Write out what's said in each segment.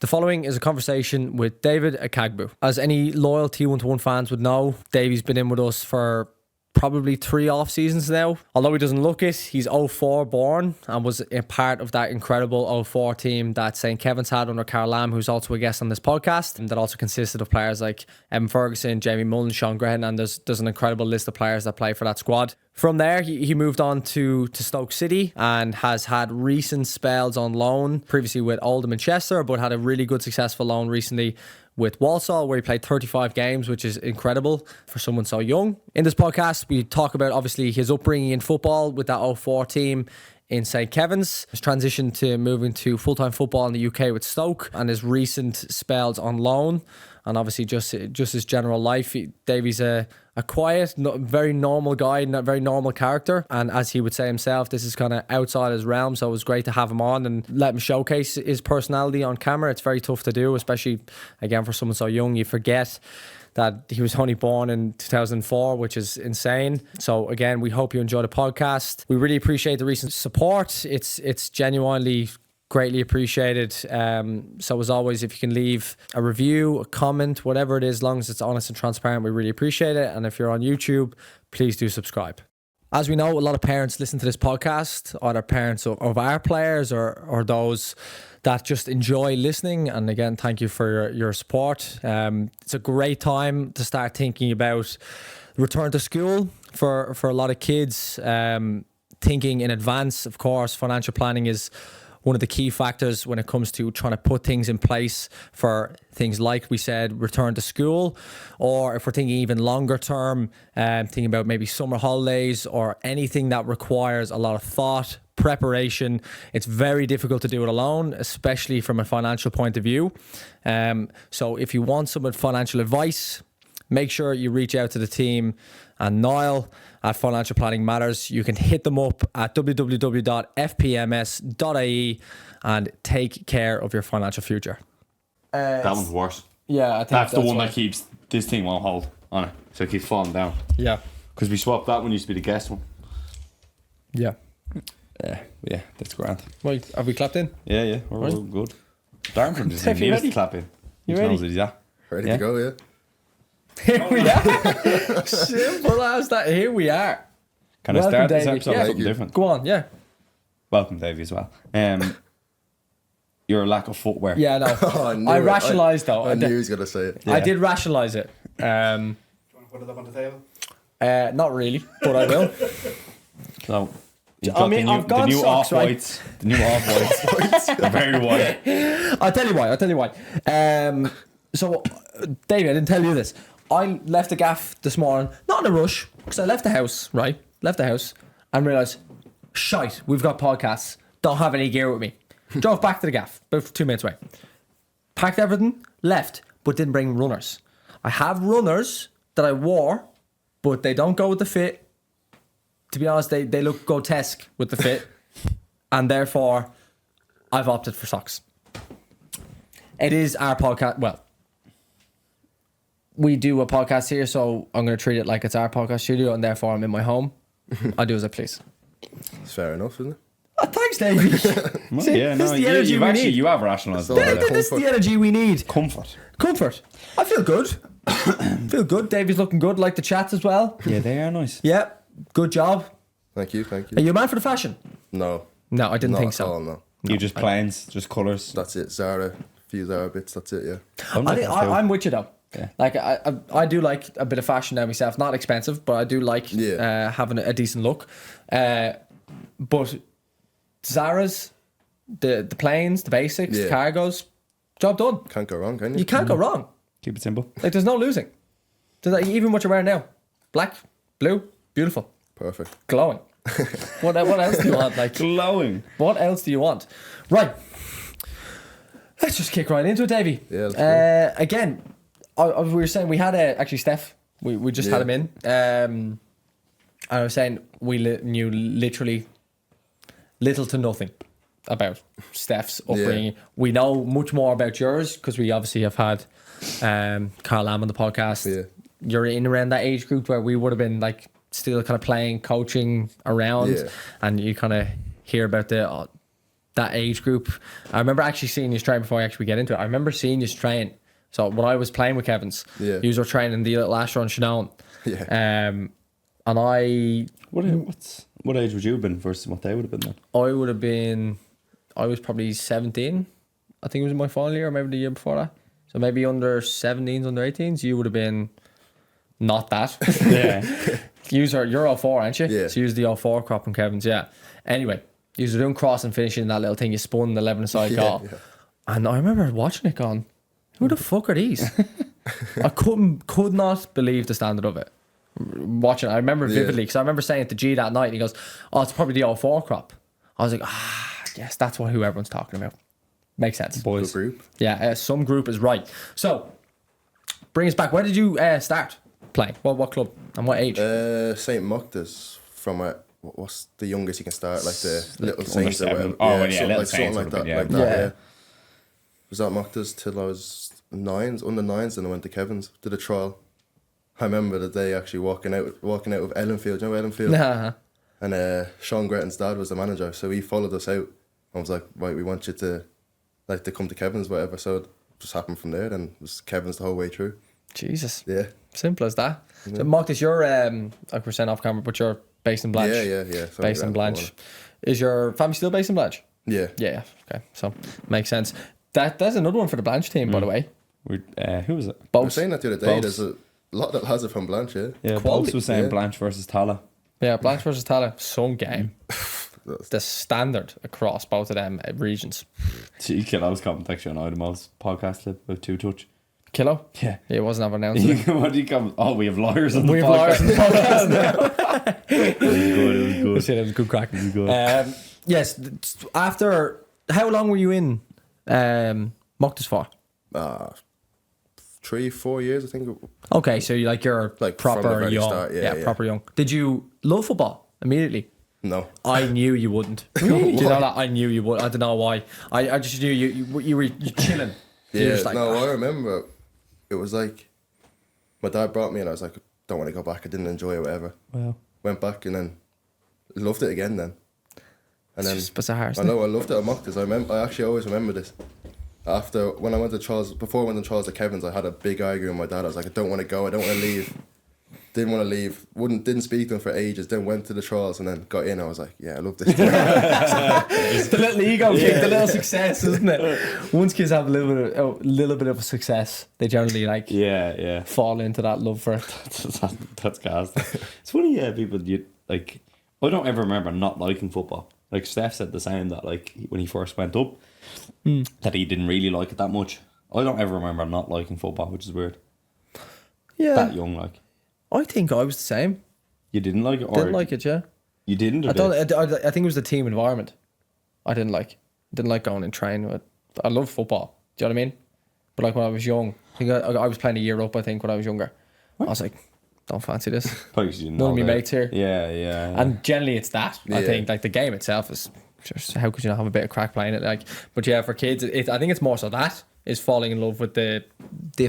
The following is a conversation with David Okagbue. As any loyal T121 fans would know, Davey's been in with us for probably 3 off seasons now. Although he doesn't look it, he's 04 born and was a part of that incredible 04 team that St. Kevin's had under Karl Lambe, who's also a guest on this podcast, and that also consisted of players like Evan Ferguson, Jamie Mullen, Sean Grehan, and there's an incredible list of players that play for that squad. From there, he moved on to Stoke City and has had recent spells on loan, previously with Oldham and Chester, but had a really good successful loan recently with Walsall, where he played 35 games, which is incredible for someone so young. In this podcast, we talk about obviously his upbringing in football with that 04 team in St. Kevin's, his transition to moving to full-time football in the UK with Stoke, and his recent spells on loan, and obviously just his general life. Davey's a quiet, very normal guy, a very normal character, and as he would say himself, this is kind of outside his realm, so it was great to have him on and let him showcase his personality on camera. It's very tough to do, especially again for someone so young. You forget that he was only born in 2004, which is insane. So again, we hope you enjoy the podcast. We really appreciate the recent support. It's genuinely greatly apprecited. So as always, if you can leave a review, a comment, whatever it is, as long as it's honest and transparent, we really appreciate it. And if you're on YouTube, please do subscribe. As we know, a lot of parents listen to this podcast, either parents of our players or those that just enjoy listening. And again, thank you for your support. It's a great time to start thinking about return to school for a lot of kids. Thinking in advance, of course, financial planning is one of the key factors when it comes to trying to put things in place for things like we said, return to school, or if we're thinking even longer term, thinking about maybe summer holidays or anything that requires a lot of thought, preparation. It's very difficult to do it alone, especially from a financial point of view. So if you want some financial advice, make sure you reach out to the team and Niall at Financial Planning Matters. You can hit them up at www.fpms.ie and take care of your financial future. That one's worse. Yeah, I think that's the one that keeps this thing won't hold on it, so it keeps falling down. Yeah, because we swapped that one. Used to be the guest one. Yeah, that's grand. Wait, have we clapped in? Yeah, we're all good. Darren doesn't need us to clap in. You ready? Ready to go, yeah. Here we are. Simple as that. Here we are. Can I start this episode with something different? Go on, yeah. Welcome, Davey, as well. Your lack of footwear. Yeah, no. I rationalised though. I knew he was going to say it. Yeah. I did rationalise it. Do you want to put it up on the table? Not really, but I will. So, I've got the new socks, off-whites. The new off-whites. They're very white. I'll tell you why. So, David, I didn't tell you this. I left the gaff this morning, not in a rush, because I left the house, right? And realised, shite, we've got podcasts, don't have any gear with me. Drove back to the gaff, about 2 minutes away. Packed everything, left, but didn't bring runners. I have runners that I wore, but they don't go with the fit. To be honest, they look grotesque with the fit. And therefore, I've opted for socks. It is our podcast. Well, we do a podcast here, so I'm going to treat it like it's our podcast studio, and therefore I'm in my home. I do as I please. It's fair enough, isn't it? Oh, thanks, Davey. This is the energy we need. You have rationalised that. This is the energy we need. Comfort. I feel good. Davey's looking good, like the chats as well. Yeah, they are nice. Yeah, good job. Thank you. Are you a man for the fashion? No, I didn't think so. All, no. You just plains, just colours. That's it. Zara, few Zara bits. That's it. Yeah. I'm with you though. Yeah. Like I do like a bit of fashion now myself. Not expensive, but I do like having a decent look. But Zara's, the plains, the basics, the cargos, job done. Can't go wrong, can you? You can't go wrong. Keep it simple. Like there's no losing. Even what you're wearing now, black, blue, beautiful, Perfect, glowing. What else do you want? Like glowing. What else do you want? Right. Let's just kick right into it, Davey. Yeah. Again, we were saying we had actually Steph. We just had him in. And I was saying we knew literally little to nothing about Steph's upbringing. Yeah. We know much more about yours because we obviously have had Karl Lambe on the podcast. Yeah. You're in around that age group where we would have been like still kind of playing, coaching around, and you kind of hear about the that age group. I remember actually seeing you train before I actually get into it. I remember seeing you train. So when I was playing with Kevin's, Yeah. you were training the little Asher on Shannone. Yeah. And I What age would you have been versus what they would have been then? I was probably 17. I think it was in my final year, or maybe the year before that. So maybe under 17s, under 18s. You would have been not that. Yeah. You're all 4, aren't you? Yeah. So use the all 4 crop in Kevin's, yeah. Anyway, you were doing cross and finishing that little thing. You spun the 11-a-side goal. Yeah. And I remember watching it going, who the fuck are these? I could not believe the standard of it. Watching it, I remember vividly, because I remember saying it to G that night, and he goes, oh, it's probably the all 4 crop. I was like, yes, that's who everyone's talking about. Makes sense. Boys. Good group. Yeah, some group is right. So, bring us back. Where did you start playing? What club and what age? St. Mocta's from what's the youngest you can start? Like the little Under Saints or 7. whatever. Oh, yeah, something Little like, Saints something like would that. have been, Like that, yeah. yeah. Was at Mocta's till I was 9s, under 9s, and I went to Kevin's, did a trial. I remember the day actually walking out of Ellenfield. Do you know Ellenfield? Nah. And Sean Gretton's dad was the manager, so he followed us out. I was like, right, we want you to come to Kevin's, whatever. So it just happened from there. Then it was Kevin's the whole way through. Jesus. Yeah. Simple as that. So, Moctus, you're, like we're saying off camera, but you're based in Blanche. Yeah. So Based in around the Blanche. corner. Is your family still based in Blanche? Yeah. Yeah. Okay. So, makes sense. There's another one for the Blanche team, by the way. Who was it? I was Both. saying that the other day. Both. There's a lot that lads are from Blanche, yeah. Yeah, Quality. Bolts was saying Yeah. Blanche versus Tala. Yeah, Blanche versus Tala. Some game. The standard across both of them regions. Gee, Killo's comment actually on Idlemo's podcast clip about 2-touch. Kilo? Yeah. It wasn't ever announced. What do you come? Oh, we have lawyers on the We have podcast. lawyers in the podcast now. It was good. It was good crack. Good. Yes, after how long were you in Moctus for? 3-4 years, I think. Okay, so you're Like, from the proper very young. start, yeah. Proper young. Did you love football immediately? No. I knew you wouldn't. Do you know that? I knew you would. I don't know why. I just knew you were chilling. You were Yeah, just like, no, I remember it was like my dad brought me and I was like, don't want to go back. I didn't enjoy it, whatever. Well, Went back and then loved it again then. And then it's bizarre, I isn't it? know I loved it at Mocta's. I actually always remember this. After when I went to Charles, before I went to Charles at Kevin's, I had a big argument with my dad. I was like, I don't want to go. I don't want to leave. Didn't want to leave. Didn't speak to him for ages. Then went to the trials and then got in. I was like, yeah, I love this. It's the little ego kick, the little success, isn't it? Once kids have a little bit of a success, they generally yeah. fall into that love for it. That's gas. It's funny, people. I don't ever remember not liking football. Like Steph said the same, that like when he first went up, that he didn't really like it that much. I don't ever remember not liking football, which is weird. Yeah, That young, like I think I was the same. you didn't like it, or Didn't like it, yeah. you didn't. Or I did? don't. I think it was the team environment. I didn't like. Didn't like going and training with. I love football. Do you know what I mean? But like when I was young, I think I was playing a year up. I think when I was younger, I was like, don't fancy this. Probably 'cause you didn't None of know me that. mates here. Yeah. And generally it's that. I Yeah. think like the game itself is just, how could you not have a bit of crack playing it? Like, but yeah, for kids, I think it's more so that is falling in love with the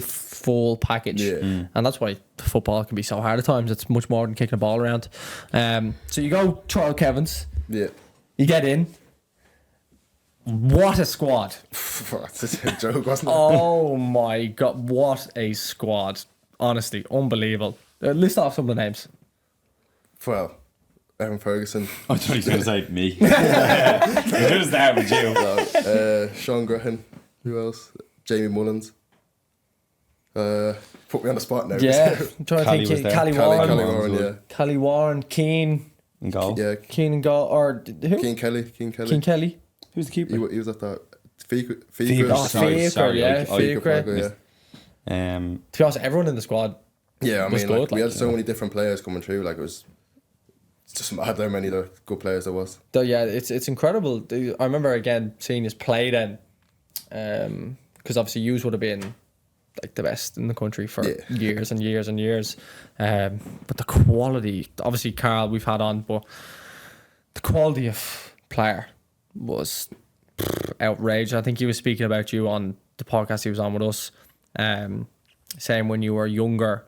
full package. Yeah. And that's why football can be so hard at times. It's much more than kicking a ball around. So you go trial Kevin's, Yeah. you get in. What a squad. That's a joke, wasn't it? Oh my God, what a squad. Honestly, unbelievable. List off some of the names. Well, Evan Ferguson, I thought he was going to say me. It was that with you. Sean Gretton, who else? Jamie Mullins. Put me on the spot now. Yeah, I'm trying Callie to was think. there. Callie Callie Warren. Warren, yeah. Callie Warren, Keane. In goal. Yeah, Keane Go or who? Keane Kelly. Keane Kelly. Who's the keeper? He was at that. Fever. Fever. Oh, Faker, yeah, Faker. Yeah. To be honest, everyone in the squad. Yeah, I was mean, good, like, we like, had so many different players coming through. Like, it's just mad how many the good players there was. So yeah, it's incredible. I remember again seeing his play then, because obviously yous would have been like the best in the country for years and years and years. But the quality, obviously Karl we've had on, but the quality of player was outrageous. I think he was speaking about you on the podcast he was on with us, saying when you were younger,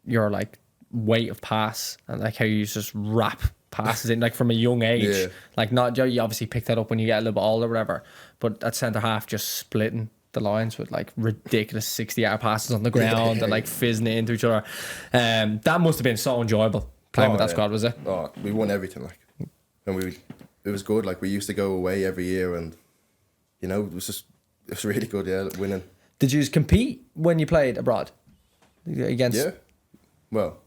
your like weight of pass and like how you just wrap passes in, like from a young age. Yeah. Like not you obviously pick that up when you get a little bit older or whatever, but at centre half just splitting the lines with like ridiculous 60-yard passes on the ground and like fizzing it into each other. That must have been so enjoyable playing with that squad, was it? Oh, we won everything, like, and it was good. Like, we used to go away every year, and you know, it was really good. Yeah, winning. Did you compete when you played abroad against? Yeah, well,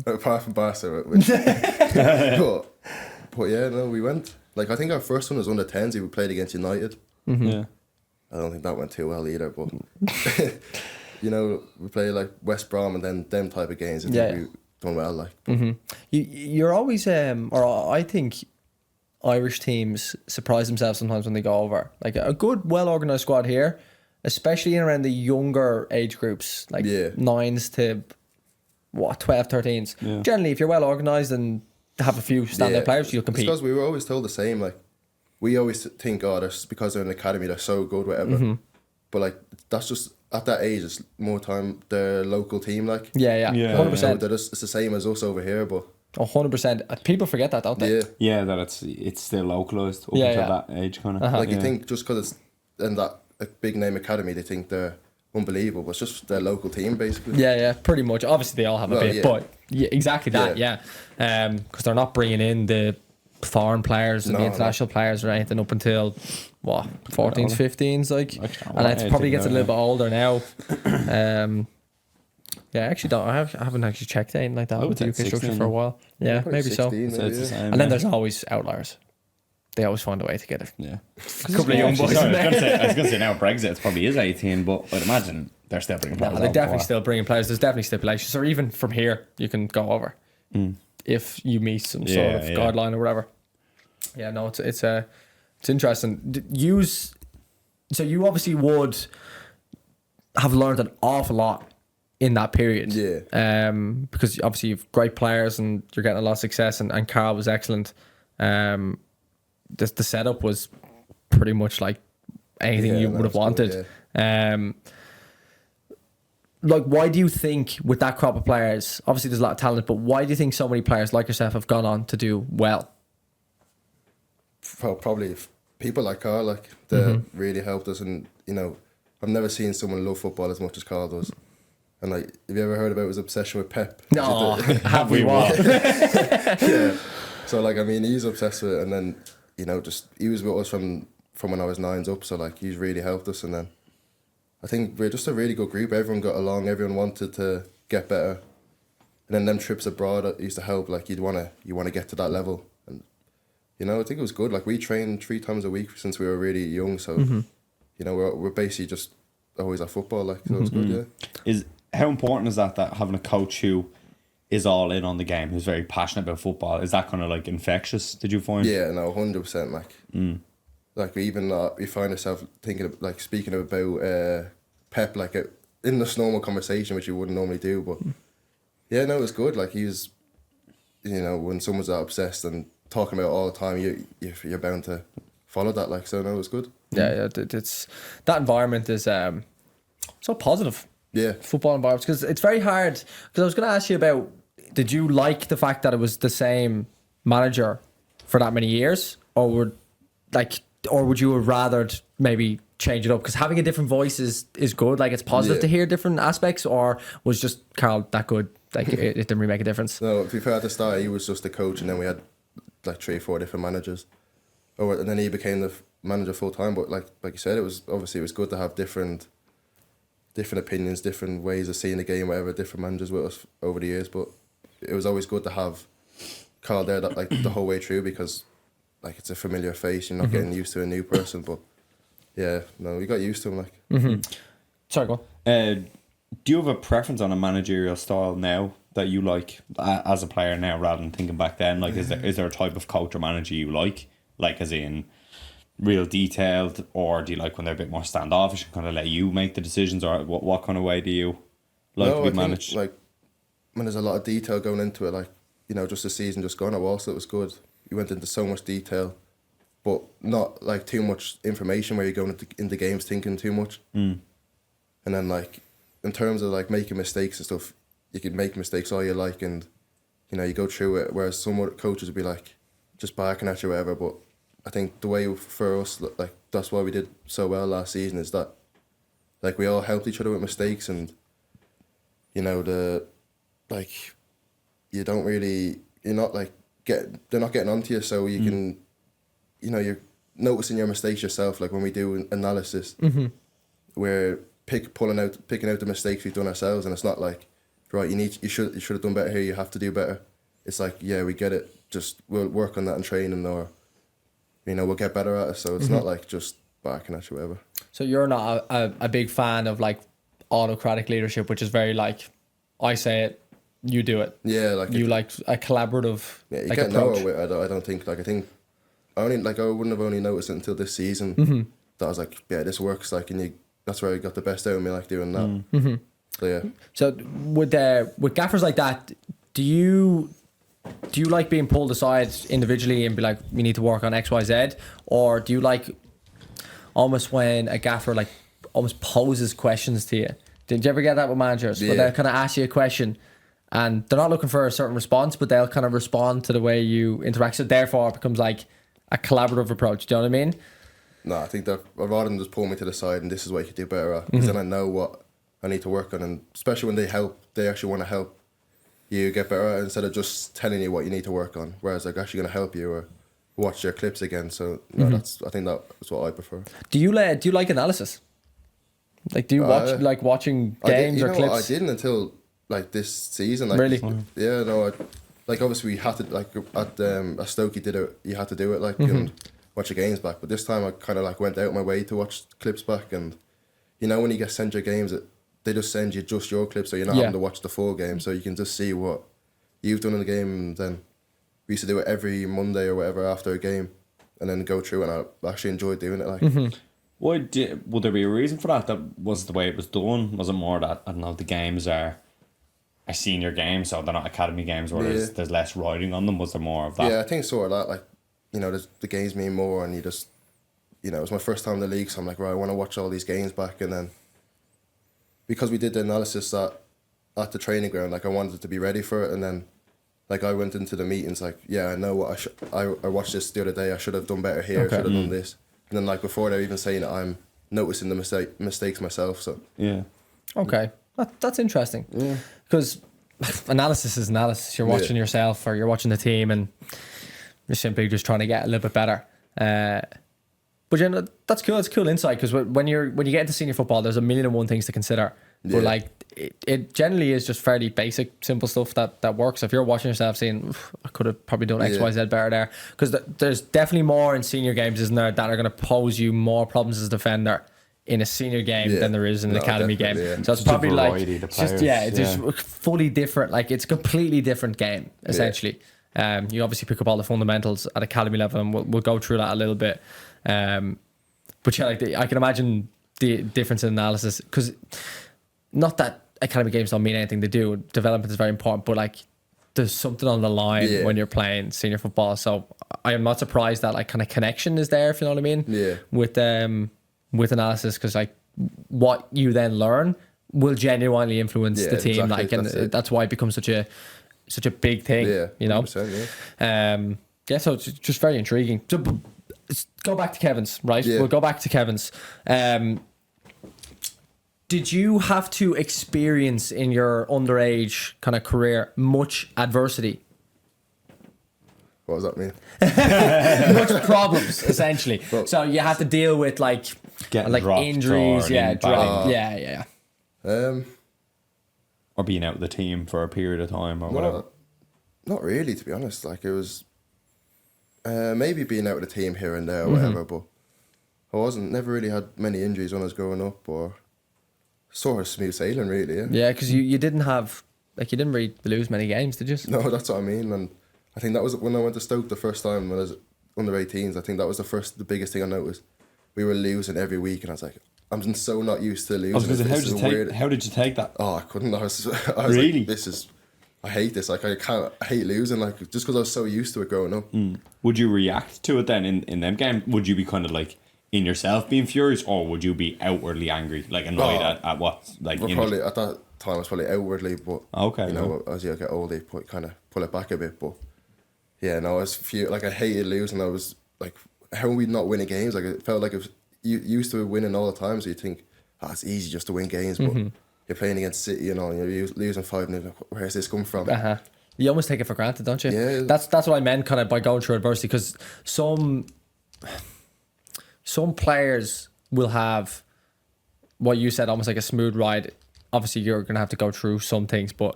apart from Barca, but yeah, no, we went. Like, I think our first one was under 10s. We played against United. Yeah. I don't think that went too well either, but you know, we played like West Brom and then them type of games. I think we done well, like. You're always, or I think Irish teams surprise themselves sometimes when they go over. Like a good, well organised squad here, especially in around the younger age groups, like 9s to 12, 13s. Yeah. Generally, if you're well organised and have a few standout players, you'll compete. Because we were always told the same, like. We always think, because they're in the academy, they're so good, whatever. But like, that's just at that age, it's more time their local team, like. Yeah, 100%. So it's the same as us over here, but. 100%. People forget that, don't they? Yeah, that it's still localised up until that age, kind of. Like, you think just because it's in that big name academy, they think they're unbelievable, but it's just their local team, basically. Yeah, pretty much. Obviously, they all have a bit, but exactly that, because they're not bringing in the foreign players and the international players or anything up until 14s, 15s, like, and it probably gets a little bit older now. I haven't actually checked anything like that with the UK structure for a while. Yeah, maybe 16, so. And then there's always outliers. They always find a way to get it. Yeah, a couple of young boys. I was going to say now Brexit probably is 18, but I'd imagine they're still bringing players. They're definitely still bringing players. There's definitely stipulations, or even from here you can go over if you meet some sort of guideline or whatever. Yeah, no, it's interesting. So you obviously would have learned an awful lot in that period. Yeah. Because obviously you've great players and you're getting a lot of success, and Karl was excellent. The setup was pretty much like anything you would have wanted. Good, like, why do you think with that crop of players, obviously there's a lot of talent, but why do you think so many players like yourself have gone on to do well? Well, probably people like Karl, like, that really helped us, and you know, I've never seen someone love football as much as Karl does. And like, have you ever heard about his obsession with Pep? No, have we what? Yeah. So like, I mean, he's obsessed with it, and then, you know, just he was with us from when I was 9s up, so like, he's really helped us. And then I think we're just a really good group. Everyone got along. Everyone wanted to get better. And then them trips abroad used to help. Like, you want to get to that level. And you know, I think it was good. Like, we trained 3 times a week since we were really young. So you know, we're basically just always at football. Like, so it's good. Yeah. How important is that having a coach who is all in on the game, who's very passionate about football? Is that kind of like infectious, did you find? Yeah, no, 100%. Like, like, we even we find ourselves thinking of, like, speaking about Pep, like, in this normal conversation, which you wouldn't normally do. But yeah, no, it's good. Like, he's, you know, when someone's that obsessed and talking about it all the time, you're bound to follow that. Like, so no, it's good. Yeah, it's that environment is so positive. Yeah, football environments, because it's very hard. Because I was going to ask you about, did you like the fact that it was the same manager for that many years, or would you have rather maybe change it up? Because having a different voice is good. Like, it's positive to hear different aspects. Or was just Karl that good? Like, it didn't really make a difference. No, to be fair, at the start he was just the coach, and then we had like 3 or 4 different managers. And then he became the manager full time. But like you said, it was good to have different opinions, different ways of seeing the game, whatever, different managers with us over the years. But it was always good to have Karl there that, like, the whole way through, because like, it's a familiar face, you're not getting used to a new person. But yeah, no, we got used to him, like. Sorry, go on. Do you have a preference on a managerial style now that you like as a player now, rather than thinking back then? Like, is there a type of coach or manager you like as in real detailed, or do you like when they're a bit more standoffish and kind of let you make the decisions, or what kind of way do you like to be managed? Like, when there's a lot of detail going into it, like, you know, just the season just gone at Walsall, it was good. You went into so much detail, but not like too much information where you're going into games thinking too much. And then, like, in terms of like making mistakes and stuff, you can make mistakes all you like, and you know, you go through it, whereas some other coaches would be like, just barking at you or whatever. But I think the way for us, like, that's why we did so well last season, is that, like, we all helped each other with mistakes, and, you know, you don't really, you're not like, they're not getting onto you, so you can, you know, you're noticing your mistakes yourself. Like when we do an analysis, we're picking out the mistakes we've done ourselves, and it's not like, right, you should have done better here, you have to do better. It's like, yeah, we get it, just we'll work on that in training, or, you know, we'll get better at it. So it's not like just barking at you, whatever. So you're not a big fan of like autocratic leadership, which is very like, I say it, you do it. Yeah, like you like a collaborative. Yeah, you like can't approach. know it. I don't think. Like I think, I wouldn't have only noticed it until this season. That I was like, yeah, this works. Like, and that's where I got the best out of me, like doing that. So yeah. So with gaffers like that, do you like being pulled aside individually and be like, we need to work on X, Y, Z, or do you like almost when a gaffer like almost poses questions to you? Did you ever get that with managers? Yeah. Where they'll kind of ask you a question and they're not looking for a certain response, but they'll kind of respond to the way you interact. So therefore it becomes like a collaborative approach. Do you know what I mean? No, I think that I'd rather than just pull me to the side and this is what you could do better at, because then I know what I need to work on, and especially when they actually want to help you get better at it, instead of just telling you what you need to work on, whereas like actually going to help you or watch your clips again. So no, I think that's what I prefer. Do you like analysis? Like, do you watch like watching games or clips? I didn't until like this season. Like, really? Yeah, no. Like obviously we had to, like at Stoke you had to do it like and watch your games back. But this time I kind of like went out my way to watch clips back, and you know when you get sent your games, they just send you just your clips, so you're not having to watch the full game, so you can just see what you've done in the game. And then we used to do it every Monday or whatever after a game, and then go through, and I actually enjoyed doing it. Like. Would there be a reason for that? That was the way it was done? Was it more that, I don't know, the games are a senior game, so they're not academy games where there's less riding on them? Was there more of that? Yeah, I think sort of that. Like, you know, the games mean more, and you just, you know, it was my first time in the league, so I'm like, right, I want to watch all these games back. And then because we did the analysis at the training ground, like I wanted to be ready for it, and then like I went into the meetings like, yeah, I know what I watched this the other day, I should have done better here, I should have done this. And then like before they're even saying it, I'm noticing the mistakes myself. So yeah. Okay, that's interesting. Yeah. Because analysis is analysis. You're watching yourself or you're watching the team, and you're simply just trying to get a little bit better. But you know, that's cool. It's a cool insight, because when you get into senior football, there's a million and one things to consider. But like it generally is just fairly basic, simple stuff that works. If you're watching yourself saying, I could have probably done X, Y, Z better there, because there's definitely more in senior games, isn't there, that are going to pose you more problems as a defender in a senior game than there is in an academy game. Yeah. So it's just probably like it's just fully different. Like it's a completely different game essentially. You obviously pick up all the fundamentals at academy level, and we'll go through that a little bit. But yeah, like I can imagine the difference in analysis, because not that academy games don't mean anything to do. Development is very important, but like there's something on the line when you're playing senior football. So I am not surprised that like kind of connection is there, if you know what I mean. Yeah. With analysis, because like what you then learn will genuinely influence the team. Exactly, like, and that's why it becomes such a big thing. Yeah, you know. 100%, So it's just very intriguing. So let's go back to Kevin's, right? Yeah. We'll go back to Kevin's. Did you have to experience in your underage kind of career much adversity? What does that mean? Much problems, essentially. Well, so you had to deal with like dropped injuries, or drop, or being out of the team for a period of time or whatever. Not really, to be honest. Like it was maybe being out of the team here and there or whatever, but I never really had many injuries when I was growing up, or sort of smooth sailing really. Yeah, because you didn't really lose many games, did you? No, that's what I mean. And I think that was when I went to Stoke the first time when I was under 18s. I think that was the biggest thing I noticed. We were losing every week, and I was like, I'm so not used to losing. I was going to say, how did you take that? Oh, I couldn't. I was really? like, I hate this. Like I hate losing. Like just because I was so used to it growing up. Would you react to it then in them games? Would you be kind of like in yourself being furious, or would you be outwardly angry, like annoyed at what? Like probably at that time was probably outwardly, but Okay, you know, as you get older, you kind of pull it back a bit. But yeah, no, I hated losing. I was like, how are we not winning games? Like it felt like it was, you used to winning all the time, so you think, it's easy just to win games, but you're playing against City, and you're losing 5-0. Like, where's this come from? You almost take it for granted, don't you? Yeah. That's what I meant kind of by going through adversity, because some players will have what you said, almost like a smooth ride. Obviously, you're going to have to go through some things, but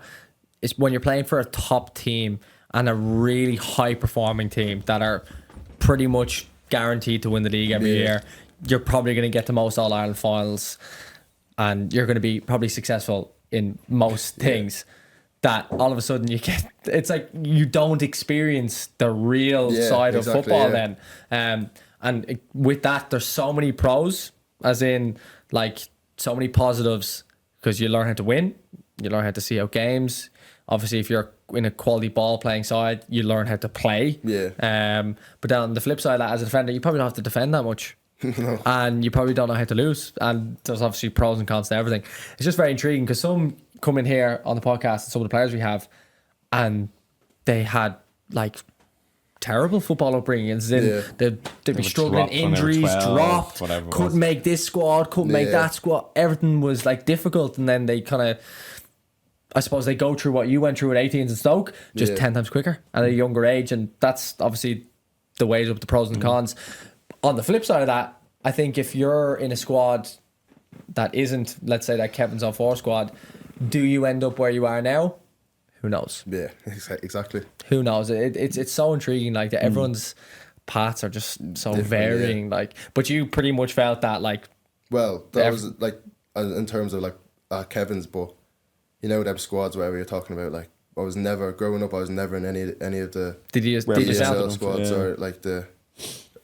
it's when you're playing for a top team and a really high-performing team that are pretty much guaranteed to win the league every year, you're probably going to get to most All-Ireland finals, and you're going to be probably successful in most things. That all of a sudden it's like you don't experience the real side of football then. And with that, there's so many pros, as in like so many positives, because you learn how to win, you learn how to see out games. Obviously, if you're in a quality ball playing side, you learn how to play. Yeah. But then on the flip side of that, as a defender, you probably don't have to defend that much. No. And you probably don't know how to lose. And there's obviously pros and cons to everything. It's just very intriguing, because some come in here on the podcast, and some of the players we have, and they had like terrible football upbringings. They'd be struggling, injuries, dropped, couldn't make this squad, couldn't make that squad. Everything was like difficult, and then they kind of, I suppose, they go through what you went through at 18s in Stoke, just 10 times quicker at a younger age. And that's obviously the ways up the pros and cons. On the flip side of that, I think if you're in a squad that isn't, let's say, that Kevin's on 4 squad, do you end up where you are now? Who knows? Yeah, exactly. Who knows? It's so intriguing. Like everyone's paths are just so different, varying. Like, but you pretty much felt that like. Well, that was like in terms of like Kevin's, but you know them squads wherever you're talking about. Like I was never growing up. I was never in any of the did squads or like the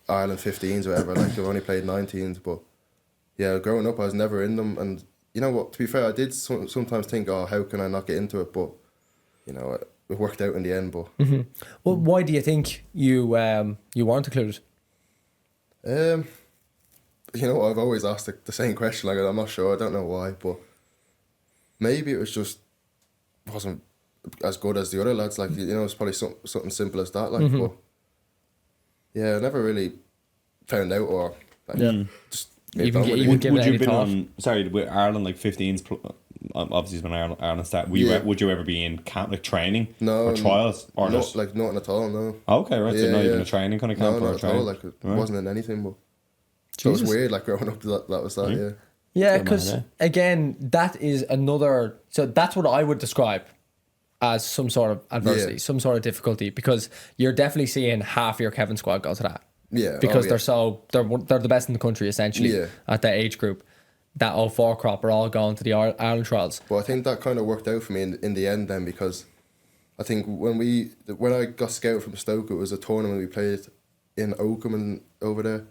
Ireland 15s or whatever. Like I've only played 19s, but yeah, growing up I was never in them. And you know what? To be fair, I did sometimes think, how can I not get into it? But you know, it worked out in the end. But well, why do you think you weren't included? You know, I've always asked the same question. Like I'm not sure. I don't know why, but maybe it was just wasn't as good as the other lads. Like you know, it's probably something simple as that. Like, but yeah, I never really found out or like, just. Even would given you any been thought? on? Sorry, with Ireland like 15s. Obviously, when Ireland started, would you ever be in camp, like training or trials, or not, just like nothing at all? No. Okay, right. So not even a training kind of camp no, or not a at all. training. Like it wasn't in anything. But so it was weird. Like growing up, that was that. Yeah. Yeah, because again, that is another. So that's what I would describe as some sort of adversity, some sort of difficulty, because you're definitely seeing half your Kevin squad go to that. Yeah, because they're the best in the country essentially at that age group. That 04 crop are all going to the Ireland trials. But I think that kind of worked out for me in the end then, because I think when I got scouted from Stoke, it was a tournament we played in Okagbue over there.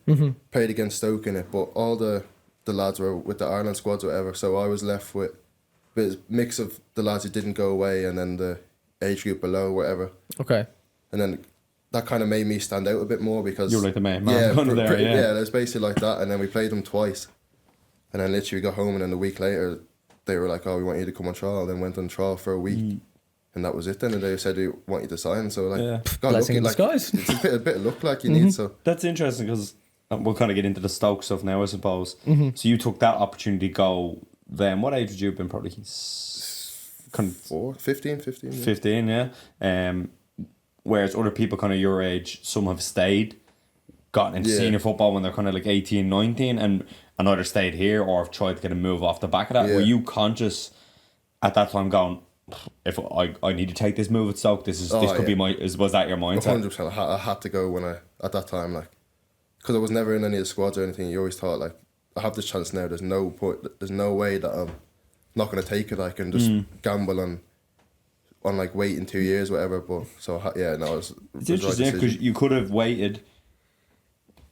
Played against Stoke in it, but all the lads were with the Ireland squads or whatever, so I was left with a mix of the lads who didn't go away and then the age group below, whatever. Okay. And then that kind of made me stand out a bit more, because You were like the main man there, yeah, it was basically like that. And then we played them twice, and then literally got home, and then a week later they were like, we want you to come on trial. And then went on trial for a week, and that was it then. And they said, we want you to sign. So like, blessing in disguise. It's a bit of luck like you need. So That's interesting, because we'll kind of get into the Stoke stuff now, I suppose. So you took that opportunity to go then. What age would you have been? Probably 15. 15, yeah. Whereas other people kind of your age, some have stayed, gotten into senior football when they're kind of like 18, 19, and either stayed here or have tried to get a move off the back of that. Were you conscious at that time going, if I need to take this move at Stoke, this could be was that your mindset? 100%. I had to go at that time, like, because I was never in any of the squads or anything. You always thought, like, I have this chance now. There's no point. There's no way that I'm not going to take it. I can just gamble on like waiting 2 years, whatever. But so it's interesting because you could have waited,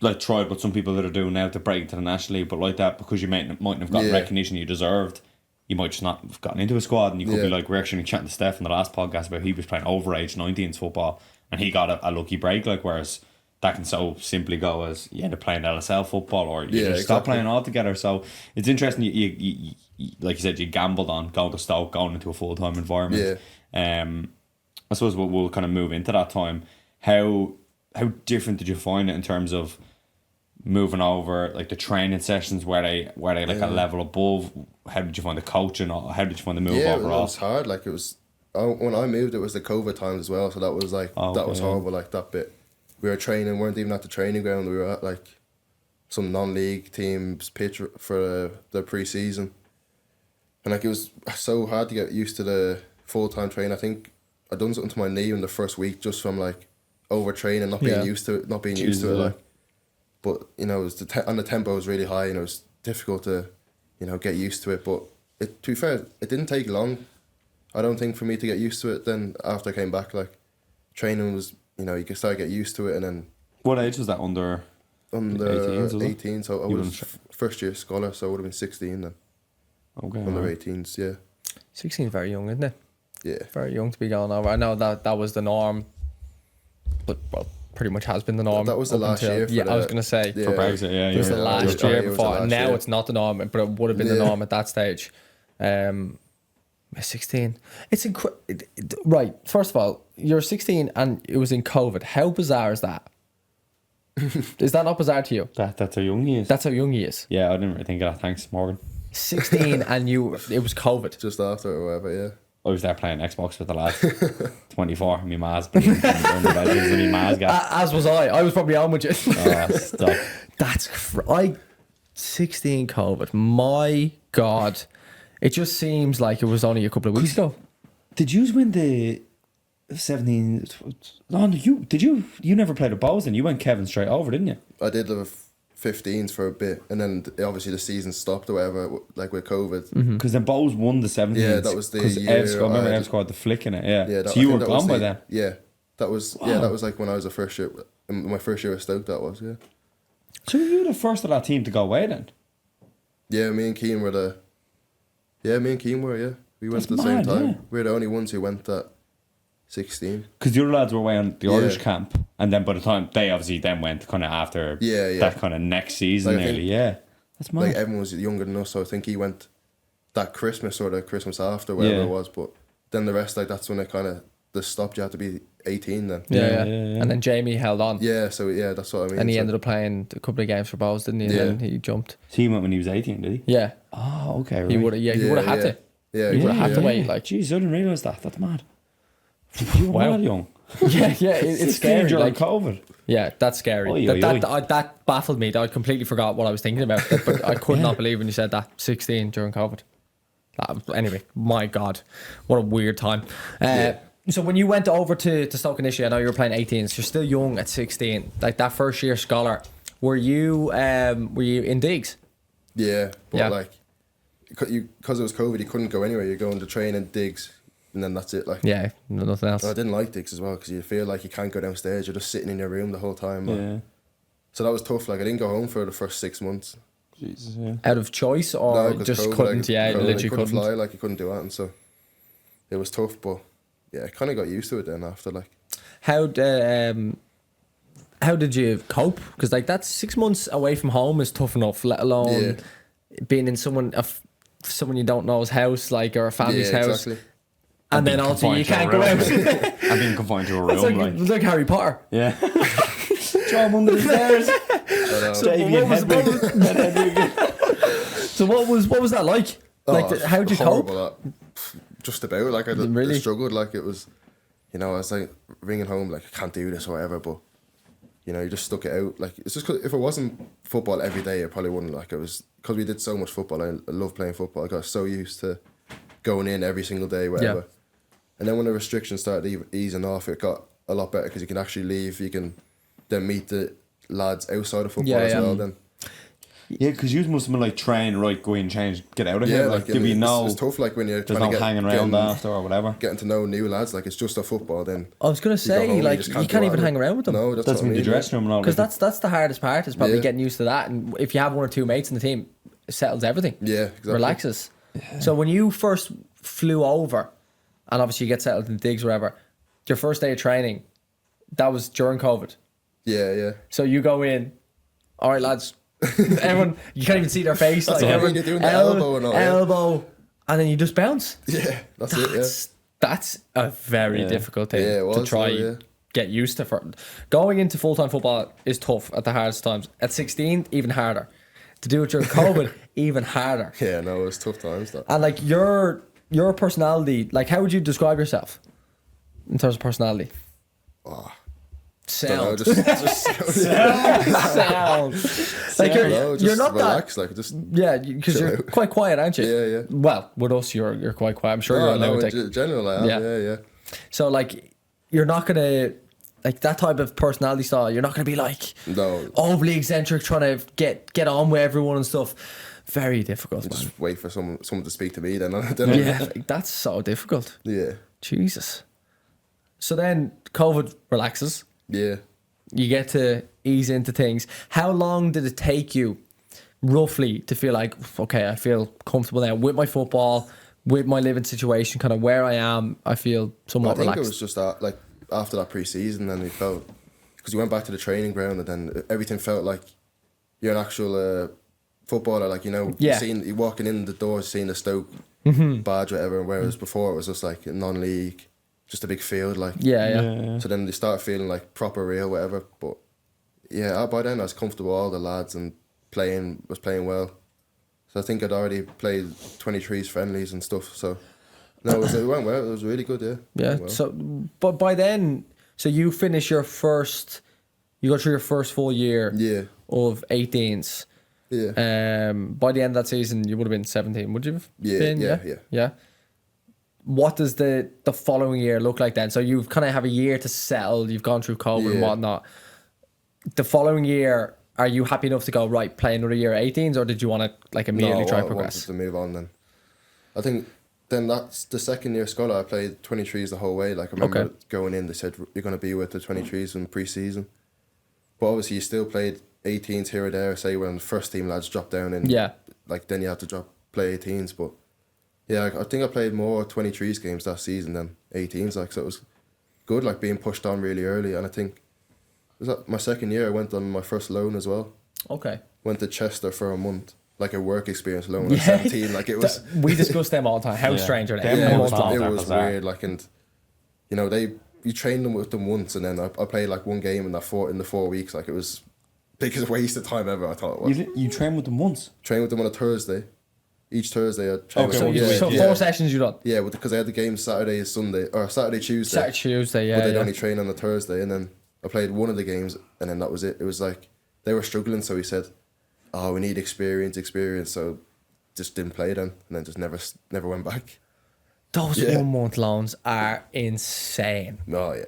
like tried what some people that are doing now to break into the National League, but like that, because you mightn't have gotten recognition you deserved, you might just not have gotten into a squad, and you could be like, we're actually chatting to Steph in the last podcast about he was playing overage 19s football and he got a lucky break, like, whereas that can so simply go as you end up playing LSL football or you just stop playing altogether. So it's interesting you like you said, you gambled on going to Stoke, going into a full-time environment. I suppose we'll kind of move into that time. How different did you find it in terms of moving over, like the training sessions? Were they like a level above? How did you find the coaching? Or how did you find the move overall? It was hard. Like, it was when I moved, it was the COVID times as well, so that was like that was horrible. Like, that bit, we were training, weren't even at the training ground. We were at like some non-league teams pitch for the pre-season, and like, it was so hard to get used to the full-time training. I think I done something to my knee in the first week just from like overtraining, not being used to it, like. But you know, it was and the tempo was really high, and it was difficult to, you know, get used to it. But to be fair, it didn't take long, I don't think, for me to get used to it. Then after I came back, like, training was, you know, you could start to get used to it, and then. What age was that? Under 18, so I was first year scholar, so I would have been 16 then. Okay. Under 18s, yeah. 16 is very young, isn't it? Yeah. Very young to be going over. I know that was the norm, but well, pretty much has been the norm. That was the last year. I was going to say. For Brexit, It was the last year before. Now year. it's not the norm, but it would have been the norm at that stage. 16. It's right. First of all, you're 16 and it was in COVID. How bizarre is that? Is that not bizarre to you? That's how young he is. That's how young he is. Yeah, I didn't really think of that. Thanks, Morgan. 16 and it was COVID. Just after or whatever, yeah. I was there playing Xbox with the lads. 24, me ma's been in the bedrooms with me ma's gas. As was I. I was probably on with you. Oh, stop. That's 16 COVID. My God. It just seems like it was only a couple of weeks ago. Did you win the 17? No, you never played a Bowes, you went Kevin straight over, didn't you? I did the 15s for a bit, and then obviously the season stopped or whatever, like with COVID. Because then Bowes won the 17s. Yeah, that was the year. I remember Ev scored the flick in it. Yeah. That, so you were gone by then. Yeah, that was that was like when I was my first year at Stoke. That was So you were the first of that team to go away then? Yeah, me and Keane were Yeah, we went at the That's same mad, time. yeah. We were the only ones who went at 16. Because the other lads were away on the Irish camp, and then by the time they obviously then went kind of after that kind of next season, like, nearly. Yeah, that's mad. Like, Evan was younger than us, so I think he went that Christmas or the Christmas after, whatever it was. But then the rest, like, that's when it kind of stopped. You had to be 18 then. Yeah. And then Jamie held on. Yeah, so yeah, that's what I mean. And he ended up playing a couple of games for Bowes, didn't he? And then he jumped. So he went when he was 18, did he? Yeah. Oh, okay. Right. He would have. Yeah, he would have had to. Yeah, he would have had to wait. Like, jeez, I didn't realise that. That's mad. You were mad young. Yeah, it's scary. During like COVID. Yeah, that's scary. That baffled me. I completely forgot what I was thinking about. But I could not believe when you said that. 16 during COVID. Anyway, my God, what a weird time. So when you went over to Stoke initially, I know you were playing 18s. You're still young at 16. Like, that first year scholar, were you in digs? Yeah, but like, because it was COVID, you couldn't go anywhere. You're going to train in digs, and then that's it. Like, yeah, nothing else. I didn't like digs as well because you feel like you can't go downstairs. You're just sitting in your room the whole time. Yeah. So that was tough. Like, I didn't go home for the first 6 months. Jesus, yeah. Out of choice or just COVID, couldn't? Literally couldn't fly. Like, you couldn't do that, and so it was tough. But yeah, I kind of got used to it then after. Like, how did you cope? Because like, that's 6 months away from home is tough enough. Let alone being in someone you don't know's house, like, or a family's house. Exactly. And then also you can't go out. I'm being confined to a room. It's like Harry Potter. Yeah. Throw him under the stairs. So what was that like? Like, how did you cope? Just about. Like, I struggled. Like, it was, you know, I was like ringing home like, I can't do this or whatever. But you know, you just stuck it out. Like, it's just 'cause if it wasn't football every day, I probably wouldn't. Like, it was because we did so much football. I love playing football. I got so used to going in every single day, whatever. Yeah. And then when the restrictions started easing off, it got a lot better because you can actually leave. You can then meet the lads outside of football as well. Then. Yeah, because you must have been like, train, right, go in, change, get out of here. Like, give me it's tough. Like, when you're there's no hanging around after or whatever. Getting to know new lads, like, it's just a football. Then I was gonna say, like, you can't even hang around with them. No, that's in the dressing room and all. Because that's the hardest part, is probably getting used to that. And if you have one or two mates in the team, it settles everything. Yeah, exactly. Relaxes. Yeah. So when you first flew over, and obviously you get settled in digs, whatever, your first day of training, that was during COVID. Yeah. So you go in, all right, lads, Everyone, you can't even see their face. That's like what I everyone, mean, you're doing the elbow and all, yeah. elbow, and then you just bounce. Yeah, that's it. That's a very difficult thing Yeah, it was, to try yeah. get used to. For going into full-time football is tough at the hardest times. At 16, even harder. To do it during COVID, even harder. Yeah, no, it was tough times. That. And like your personality, like how would you describe yourself in terms of personality? Don't know, Sound. just Sound. Like no, just you're not relax, that. like just. Yeah, because you're out. quite quiet, aren't you? Yeah, yeah. Well, with us, you're quite quiet. I'm sure No, you're a no, lunatic. in general, I am. Yeah. So like, you're not gonna like that type of personality style. You're not gonna be like No. overly eccentric, trying to get on with everyone and stuff. Very difficult, man. Just wait for someone to speak to me. Then. Yeah, like, that's so difficult. Yeah. Jesus. So then COVID relaxes. Yeah. You get to ease into things. How long did it take you, roughly, to feel like, okay, I feel comfortable now with my football, with my living situation, kind of where I am, I feel somewhat I think relaxed. it was just that, like after that pre-season, then we felt because we went back to the training ground, and then everything felt like you're an actual footballer. Like Yeah. you're walking in the door, seeing the Stoke badge, whatever. Whereas before it was just like a non-league, just a big field, like Yeah. So then they start feeling like proper real, whatever. But yeah, by then I was comfortable, all the lads, and was playing well. So I think I'd already played 23s friendlies and stuff. So no, it went well. It was really good. Yeah. Yeah. Well. So, but by then, so you finish you go through your first full year Yeah. of 18s. Yeah. By the end of that season, you would have been 17, would you have been? Yeah. What does the following year look like then? So you've kind of have a year to settle. You've gone through COVID and Yeah. whatnot. The following year, are you happy enough to go, right, play another year at 18s, or did you want to like immediately try I and progress? wanted to move on then. I think then that's the second year scholar. I played 23s the whole way. Like I remember going in, they said you're going to be with the 23s in pre-season. But obviously you still played 18s here or there. Say when the first team lads dropped down, and like then you had to play 18s. But yeah, I think I played more 23s games that season than 18s. Like so it was good. Like being pushed on really early, and I think was that my second year. I went on my first loan as well. Okay. Went to Chester for a month. Like a work experience loan at 17, like it was. We discuss them all the time. How strange are they? Yeah, it was bizarre. weird. Like, and you trained them with them once, and then I played like one game in the 4 weeks. Like it was biggest waste of time ever. I thought it was. You train with them once? Train with them on a Thursday. Each Thursday I train with them. So 4 sessions you done? Yeah, because I had the game Saturday, Sunday, or Saturday, Tuesday. Saturday, Tuesday, yeah. But they'd only train on a Thursday, and then I played one of the games, and then that was it. It was like they were struggling, so he said, "Oh, we need experience." So just didn't play then, and then just never went back. Those 1 month loans are insane. Oh yeah.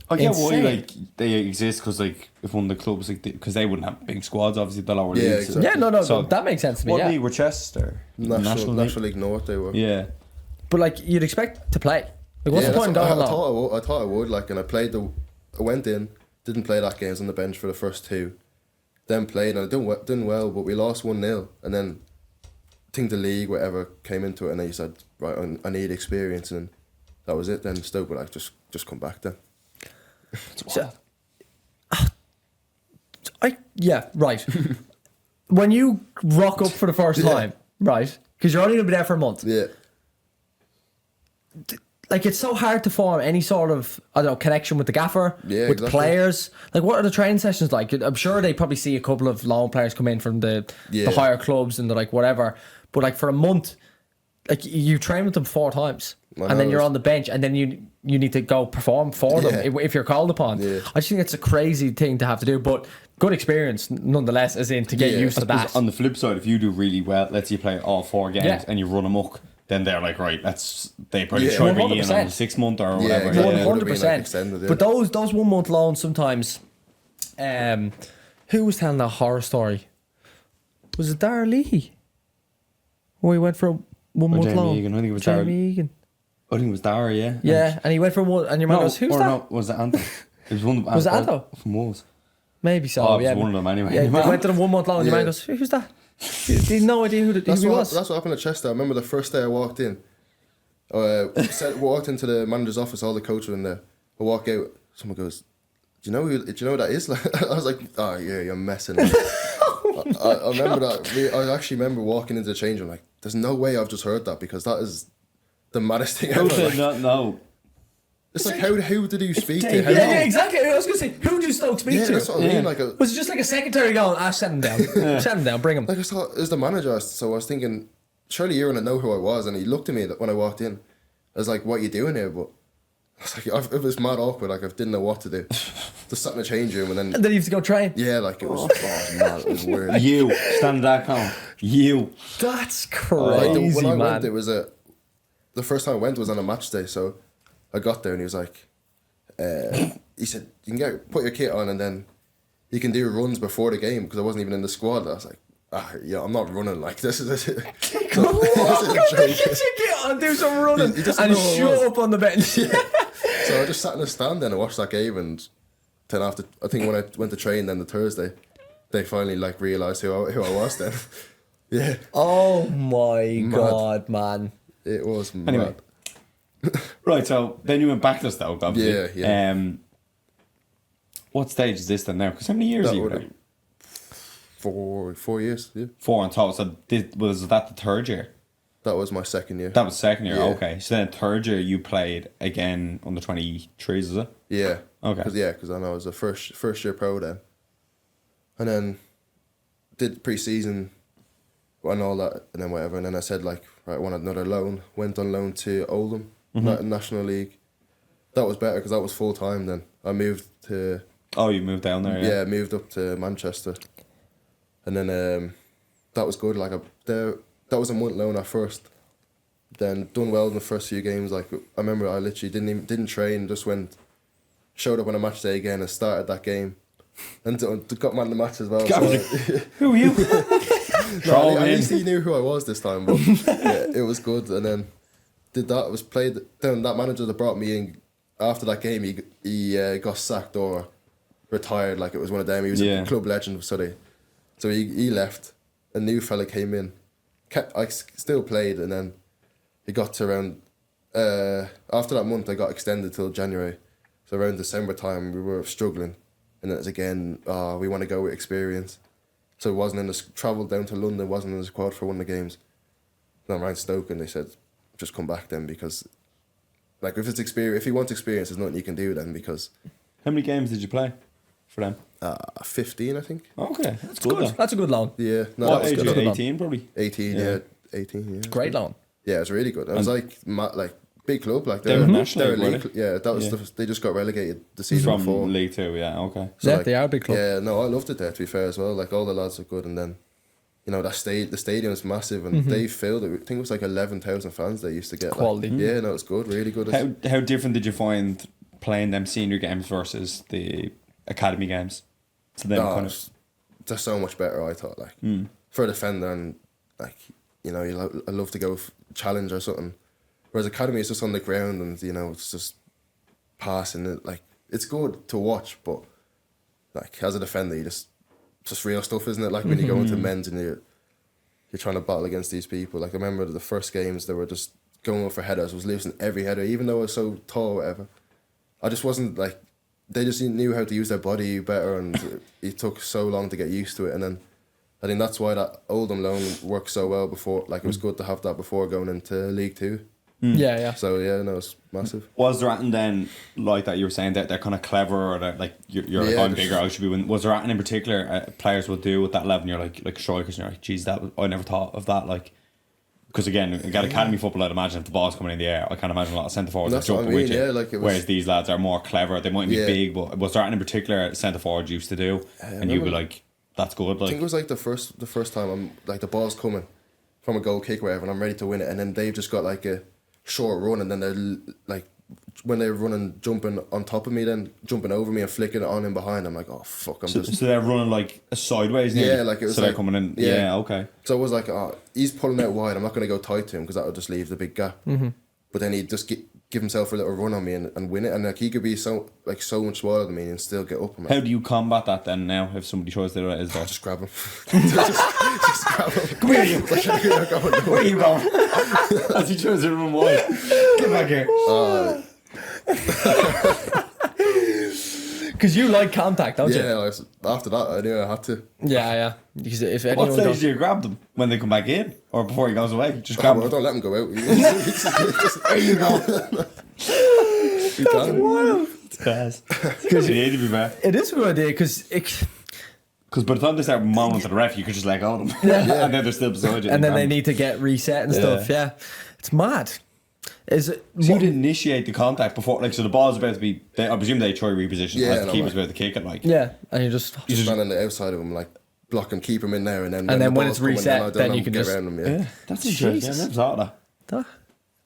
I get why Insane. like they exist, because like if one of the clubs like because they wouldn't have big squads, obviously the lower Yeah, leagues. exactly. Yeah, no, So that makes sense to me. What Yeah, league were Chester? National League? League North they were. Yeah. but like you'd expect to play. Like, what's the point in that's going what on? I thought I would, like, and I went in, didn't play that game, was on the bench for the first two, then played, and I done well, but we lost 1-0, and then I think the league, whatever, came into it, and then he said, right, I need experience, and that was it. Then Stoke were like, just come back then. So, right. When you rock up for the first time, right? Because you're only gonna be there for a month. Yeah. Like it's so hard to form any sort of connection with the gaffer, Yeah, with exactly. players. Like, what are the training sessions like? I'm sure they probably see a couple of loan players come in from the higher clubs, and they're like whatever. But like for a month, like you train with them 4 times, and then you're on the bench, and then you need to go perform for them if you're called upon. Yeah. I just think it's a crazy thing to have to do, but good experience nonetheless, as in to get used to that. On the flip side, if you do really well, let's say you play all 4 games and you run amok, then they're like, right, they probably try to bring you in on the 6 month or whatever. exactly. Yeah. 100%. Extended, yeah. But those 1 month loans sometimes. Who was telling that horror story? Was it Dara Leahy? Where he went for a 1 month Jamie loan. Egan, I think it was Jamie Dara. Egan. I think it was Dara, yeah. Yeah, and he went for one, and your man goes, "Who's that?" No, was it Anton? It was one. Was it Anto? From Wolves. Maybe so. Oh, it was yeah, one of them anyway. Yeah, they went to the 1 month loan, and your man Yeah. goes, "Who's that?" He had no idea who he was. That's what happened at Chester. I remember the first day I walked in. Walked into the manager's office. All the coaches were in there. I walk out. Someone goes, "Do you know who that is?" Like, I was like, "Oh yeah, you're messing." I I remember that. I actually remember walking into the change room like, there's no way I've just heard that because that is the maddest thing Who ever. did Like, not know? it's like, how did you speak to? Dave. How Yeah, exactly. I was going to say, who do Stoke speak yeah, to? that's what I mean. Like, Was it just like a secretary going, set him down. Set him down, bring him. like I thought, it was the manager. So I was thinking, surely you're gonna know who I was. And he looked at me when I walked in. I was like, what are you doing here? But I was like, it was mad awkward. Like I didn't know what to do. Just sat in the change room and And then then you have to go train. yeah, like it was, mad. It was weird. You stand at that count. You. That's Like crazy, when I man. went, it was the first time I went was on a match day. So I got there and he was like, he said, you can put your kit on and then you can do runs before the game because I wasn't even in the squad. I was like, yeah, I'm not running like this. This is a Get joke. your kit on, do some running, He doesn't and know who I show was. up on the bench. So I just sat in the stand then and watched that game, and then after, I think when I went to train then the Thursday, they finally like realised who I was then. Yeah, Oh my god, man. it was mad. Anyway. Right, so then you went back to Stoke, obviously. Yeah. What stage is this then now? Because how many years That are you would there? have 4 years, yeah. 4 on top. So was that the third year? That was my second year. That was second year. Yeah. Okay, so then third year you played again under 23s, is it? Yeah. Okay. Because I know I was a first year pro then. And then did pre-season and all that and then whatever. And then I said like, right, I want another loan. Went on loan to Oldham, National League. That was better because that was full time then. I moved to... Oh, you moved down there, yeah? Yeah, moved up to Manchester. And then that was good. Like that was a month loan at first. Then done well in the first few games. Like I remember I literally didn't train, just showed up on a match day again and started that game. And got man of the match as well. Who are you? No, at least he knew who I was this time, but yeah, it was good. And then did that, was played. Then that manager that brought me in after that game, he got sacked or retired. Like it was one of them. He was a club legend, so he left. A new fella came in. I still played, and then he got to around. After that month, I got extended till January. So around December time, we were struggling, and it was again. We want to go with experience. So it wasn't in the travelled down to London, wasn't in the squad for one of the games. Then I rang Stoke and they said, just come back then because, like, if it's experience, if you want experience, there's nothing you can do then because. How many games did you play for them? 15, I think. Okay, that's good. Though. That's a good loan. Yeah, no, What that was age? good. 18 probably. 18, yeah, 18. Yeah, Great loan. Yeah, it was really good. It was like big club, like They were national they're league, elite. were Yeah, that was they just got relegated the season From before. League 2, yeah, okay. So, Yeah, like, they are a big club. Yeah, no, I loved it there. To be fair, as well, like all the lads are good, and then, you know, the stadium is massive, and they filled it. I think it was like 11,000 fans they used to get. Quality. Like, yeah, no, it's good, really good. How different did you find playing them senior games versus the academy games? So then kind of they're so much better. I thought, like for a defender, and like you know, I love to go challenge or something. Whereas academy is just on the ground, and you know, it's just passing it. Like it's good to watch, but like as a defender, it's just real stuff, isn't it? Like when you go into men's and you're trying to battle against these people. Like I remember the first games, they were just going up for headers. I was losing every header, even though I was so tall, or whatever. I just wasn't like. They just knew how to use their body better, and it took so long to get used to it. And then I think that's why that Oldham loan worked so well before. Like it was good to have that before going into League Two. Yeah. So yeah, no, it's massive. Was there anything then like that you were saying that they're kind of clever or that like you're like Yeah, I'm bigger, I should be winning? Was there anything in particular players will do with that level? And you're like strikers, and you're like, geez, I never thought of that. Like, because again, you got academy football. I'd imagine if the ball's coming in the air, I can't imagine a lot of centre forwards are That's what jumping I mean, with you. yeah, like it was- Whereas these lads are more clever. They might be big, but was there anything in particular centre forwards used to do, and you'd be like, that's good. I Like, think it was like the first time I'm like the ball's coming from a goal kick or whatever, and I'm ready to win it, and then they've just got like a short run, and then they're like when they're running, jumping on top of me, then jumping over me and flicking it on in behind. I'm like, oh fuck, so they're running like sideways. Nearly. Yeah, like it was so they're like- coming in. yeah. Yeah, okay. So it was like, oh, he's pulling out wide. I'm not going to go tight to him because that would just leave the big gap. But then he'd just give himself a little run on me and win it. And like he could be so much smaller than me and still get up. I'm like, How do you combat that then now if somebody tries to do it? Is there? just grab him. just grab him. Come here, you. Where are you going? As he tries to run wide. Get back here. Because you like contact, don't you? Yeah, after that, I knew I had to. Yeah. Because if What anyone stage goes, do you grab them? When they come back in? Or before he goes away? Just I grab them. don't let him go out. There you go. You can. It's class. It's a good idea, to be fair. it is a good idea because Because by the time they start moaning to the ref, you could just let go of them. And then they're still beside you. and then they need to get reset and stuff. Yeah, it's mad. Is it? So you initiate the contact before, like, so the ball's about to be. I presume they try reposition. Yeah, as the no, keeper's right. about to kick it, like. Yeah, and you just Stand on the outside of him, like block him, keep him in there, and then then the when ball's it's coming, reset, I don't then know, you can get just- around him. Yeah. That's interesting. Jesus. I never thought of that.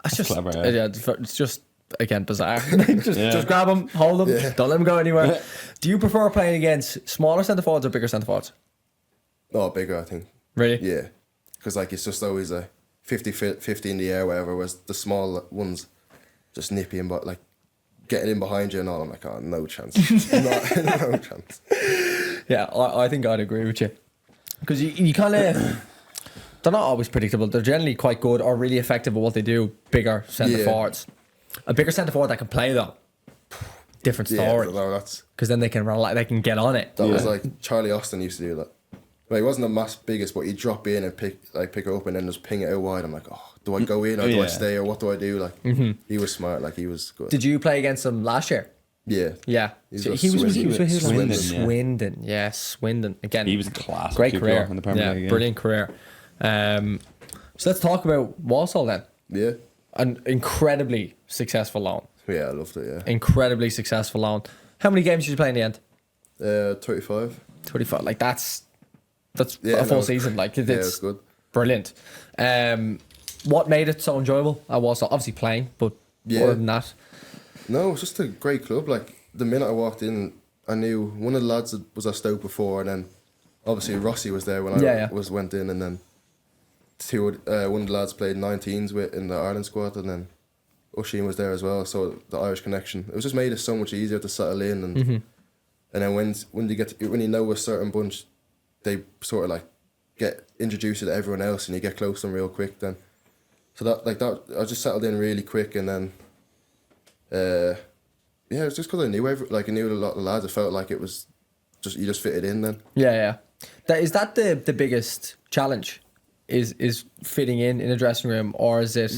that's just clever, yeah. it's just again bizarre. just grab him, hold him, Yeah. don't let him go anywhere. Do you prefer playing against smaller centre forwards or bigger centre forwards? Oh, bigger, I think. Really? Yeah, because like it's just always a 50 in the air, whatever. Whereas the small ones just nippy and but like getting in behind you and all. I'm like, oh, no chance, no chance. Yeah, I think I'd agree with you because you kind of they're not always predictable. They're generally quite good or really effective at what they do. Bigger centre Yeah. forwards, a bigger centre forward that can play though. Different Yeah, story no, that's because then they can get on it. that was like Charlie Austin used to do that. Like, he wasn't the mass biggest, but he'd drop in and pick it up and then just ping it out wide. I'm like, oh, do I go in or do I Yeah. stay or what do I do? Like, he was smart. Like, he was good. Did you play against them last year? Yeah. Yeah, He's So got he was Swindon. Swindon. Yeah, Swindon again. He was a class. Great keeper career in the Premier yeah, League. brilliant career. So let's talk about Walsall then. Yeah. An incredibly successful loan. Yeah, I loved it, yeah. Incredibly successful loan. How many games did you play in the end? 35. 25. Like that's Yeah, a full no, season. Like Yeah, it's it's good. brilliant. What made it so enjoyable at Walsall? Obviously playing, but Yeah. other than that, No, it's just a great club. Like, the minute I walked in, I knew one of the lads that was at Stoke before, and then obviously Rossi was there when Yeah. went in, and then one of the lads played 19s with in the Ireland squad, and then Oisin was there as well. So the Irish connection, it was just made it so much easier to settle in, and then when you know a certain bunch, they sort of like get introduced to everyone else, and you get close to them real quick. Then, so that I just settled in really quick, and then. Yeah, it's just because I knew I knew a lot of the lads. I felt like it was just you just fitted in then. yeah. Is that the biggest challenge? Is fitting in a dressing room, or is it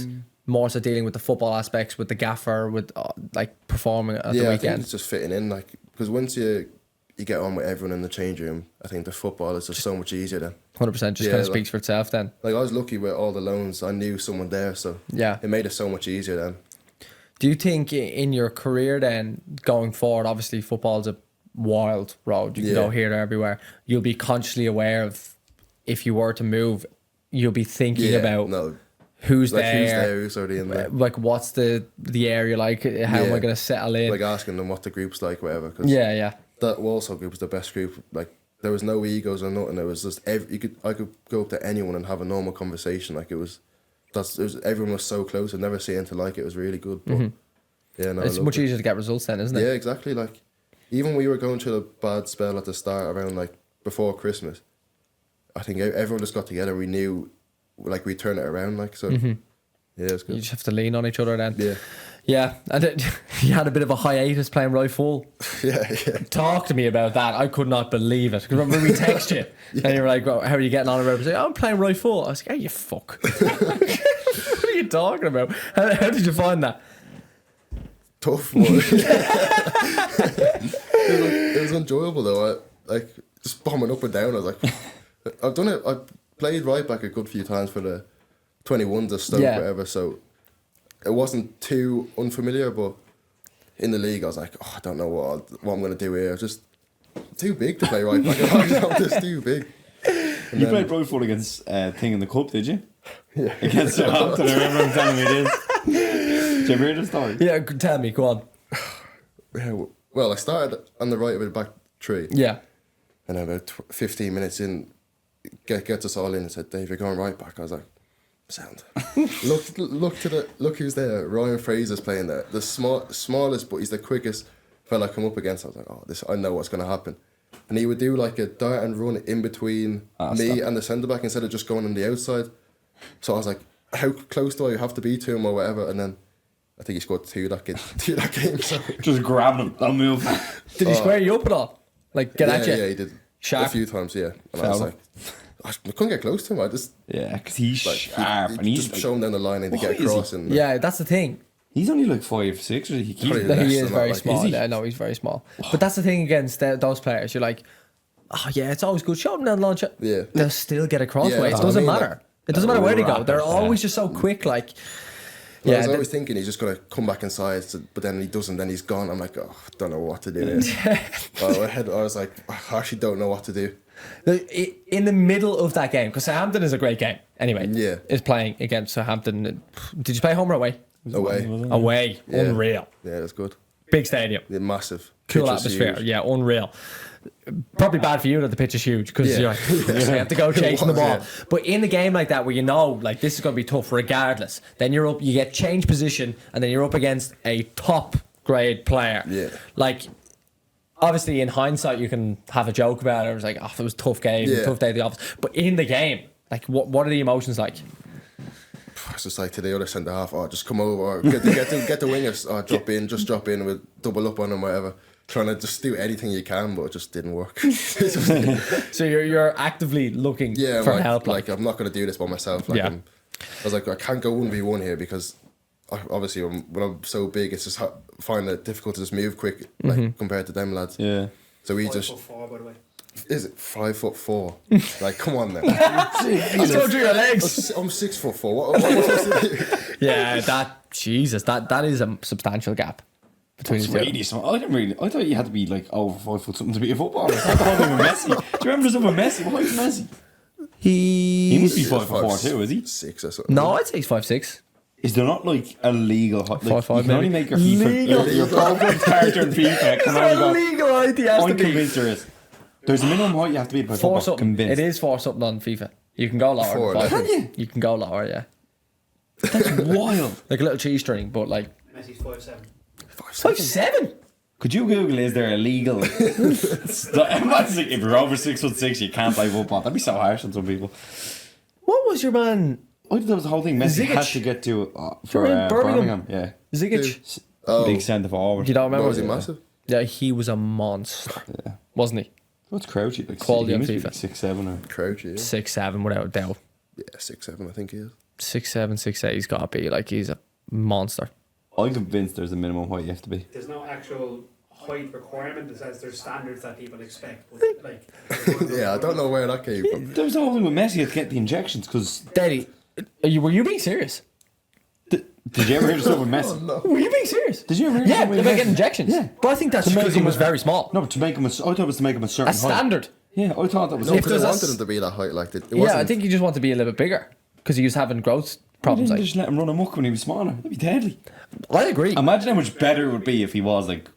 more so dealing with the football aspects, with the gaffer, with like performing at the I think weekend? it's just fitting in, like, because once you get on with everyone in the change room, I think the football is just so much easier then. 100% just Yeah, kind of like- speaks for itself then. Like, I was lucky with all the loans. I knew someone there, so Yeah. it made it so much easier then. Do you think in your career then, going forward, obviously football's a wild road. You can Yeah. go here, there, everywhere. You'll be consciously aware of, if you were to move, you'll be thinking Yeah, about no, who's like there, who's there, who's already in there. like what's the area like, how am I Yeah. going to settle in? Like asking them what the group's like, whatever. Cause yeah. that Walsall group was the best group. Like, there was no egos or nothing. It was just I could go up to anyone and have a normal conversation. Like, everyone was so close. I'd never seen anything like it. It was really good. But yeah, no, I It's loved much it. easier to get results then, isn't it? Yeah, exactly. Like, even we were going through a bad spell at the start around like before Christmas. I think everyone just got together. We knew, like, we turn it around. Like, so yeah, it's You good. just have to lean on each other then. Yeah, Yeah, and then you had a bit of a hiatus playing right full. yeah. Talk to me about that. I could not believe it. 'Cause remember we text you and you were like, well, how are you getting on? I was like, I'm playing right full. I was like, oh, you fuck. What are you talking about? How did you find that? Tough one. It was enjoyable though. Like, just bombing up and down. I was like, I've done it. I played right back a good few times for the 21s or Stoke, Yeah. whatever. So it wasn't too unfamiliar, but in the league, I was like, oh, I don't know what I'm going to do here. Just too big to play right back. I'm just too big. And You then- played right full against Thing in the Cup, did you? Yeah. Against Southampton, I remember him telling me this. Did you ever hear the story? Yeah, tell me, go on. Yeah, well, I started on the right of the back three. Yeah. And about 15 minutes in, gets us all in and said, Dave, you're going right back. I was like, sound. look who's there. Ryan Fraser's playing there. The smallest, but he's the quickest fella I come up against. I was like, oh, I know what's going to happen. And he would do like a dart and run in between me and the centre back instead of just going on the outside. So I was like, how close do I have to be to him or whatever? And then I think he scored two that game. So. Just grabbing him, don't move. Did he square you up at all? Like, get at you? Yeah, he did. Sharp? A few times, yeah. And Fair I was enough. like, I couldn't get close to him. I just Yeah, because he's like sharp he and he's just like, show him down the line and to What get is across. And Yeah, that's the thing. he's only like 5'6", or he keeps Probably That less he is than very that, like, small. is he? Yeah, no, he's very small. But that's the thing against those players. You're like, oh yeah, it's always good. Show them down the launch. Yeah. They'll still get across. Yeah, Way. It that's what doesn't I mean, matter. like, It doesn't matter where they go. rapid, They're yeah. always just so quick. Like, I yeah, was always thinking he's just gonna come back inside, but then he doesn't. Then he's gone. I'm like, oh, don't know what to do. I was like, I actually don't know what to do. in the middle of that game, because Southampton is a great game. Anyway, Yeah. is playing against Southampton. Did you play home or away? Away. Away, Yeah. unreal. Yeah, that's good. Big stadium, Yeah, massive. cool Pitch was atmosphere. huge. Yeah, unreal. Probably bad for you that the pitch is huge because Yeah. you're like, you have to go chasing the was, ball. yeah. But in a game like that, where you know, like this is going to be tough regardless, then you're up, you get change position, and then you're up against a top grade player. Yeah. Like, obviously, in hindsight, you can have a joke about it. It was like, oh, it was a tough game, Yeah. tough day at the office. But in the game, like, what are the emotions like? It's just like to the other centre half, oh, just come over, or get the wingers, oh, drop in, we'll double up on them, whatever. Trying to just do anything you can, but it just didn't work. So you're actively looking Yeah, for like, help. like I'm not going to do this by myself. Like Yeah. I was like, I can't go 1v1 here because obviously when I'm so big, it's just find it difficult to just move quick, like compared to them lads. Yeah. So we 5'4", by the way. is it 5'4"? Like, come on now. Let's go through your legs. I'm 6'4". What am I supposed to do? Yeah, that is a substantial gap between It's the two. really small. I thought you had to be like over 5 foot something to be a footballer. It's not the whole thing with Messi. Do you remember something with Messi? What is Messi? He must be 5'4" too, is he? 6 or something. No, I'd say he's 5'6". Is there not like a legal height? Like, 5'5", you can only maybe. make your Legal. FIFA, your program character in FIFA can only go. Legal height he has to I'm be. convinced there is. There's a minimum height you have to be by Four football. something. Convinced. It is 4 something on FIFA. You can go lower. Four, than 5. can you? You can go lower, yeah. That's wild. Like a little cheese string, but like Messi's 5'7". 5'7". Could you Google, is there a legal... Imagine if you're over 6'6", you can't play football. That'd be so harsh on some people. What was your man I thought that was the whole thing Messi Zigic. had to get to for in Birmingham? Birmingham. Yeah. Zigic? Big centre forward. You don't remember? Was he massive? Yeah, he was a monster, Yeah. wasn't he? What's Crouchy? Like, Quality he on must be FIFA. like 6'7" or... Crouchy, yeah. 6'7", without a doubt. Yeah, 6'7", I think he is. 6'7", 6'8", he's got to be. Like, he's a monster. I'm convinced there's a minimum height you have to be. There's no actual height requirement. It says there's standards that people expect. But like, Yeah, I don't know where that came from. There was the whole thing with Messi, he had to get the injections because... Daddy, were you being serious? Did you ever hear the stuff with Messi? Were you being serious? Did you ever hear Yeah, something they with might Messi? get injections. Yeah. But I think that's To make because he him was a- very small. No, but to make him I thought it was to make him a certain A standard. height. Yeah, I thought that was... No, If because I there's a wanted him to be that height. Like, it Yeah, wasn't. I think he just wanted to be a little bit bigger because he was having growth Why problems. didn't they Like, just let him run amok when he was smaller? That'd be deadly. I agree. Imagine how much better it would be if he was like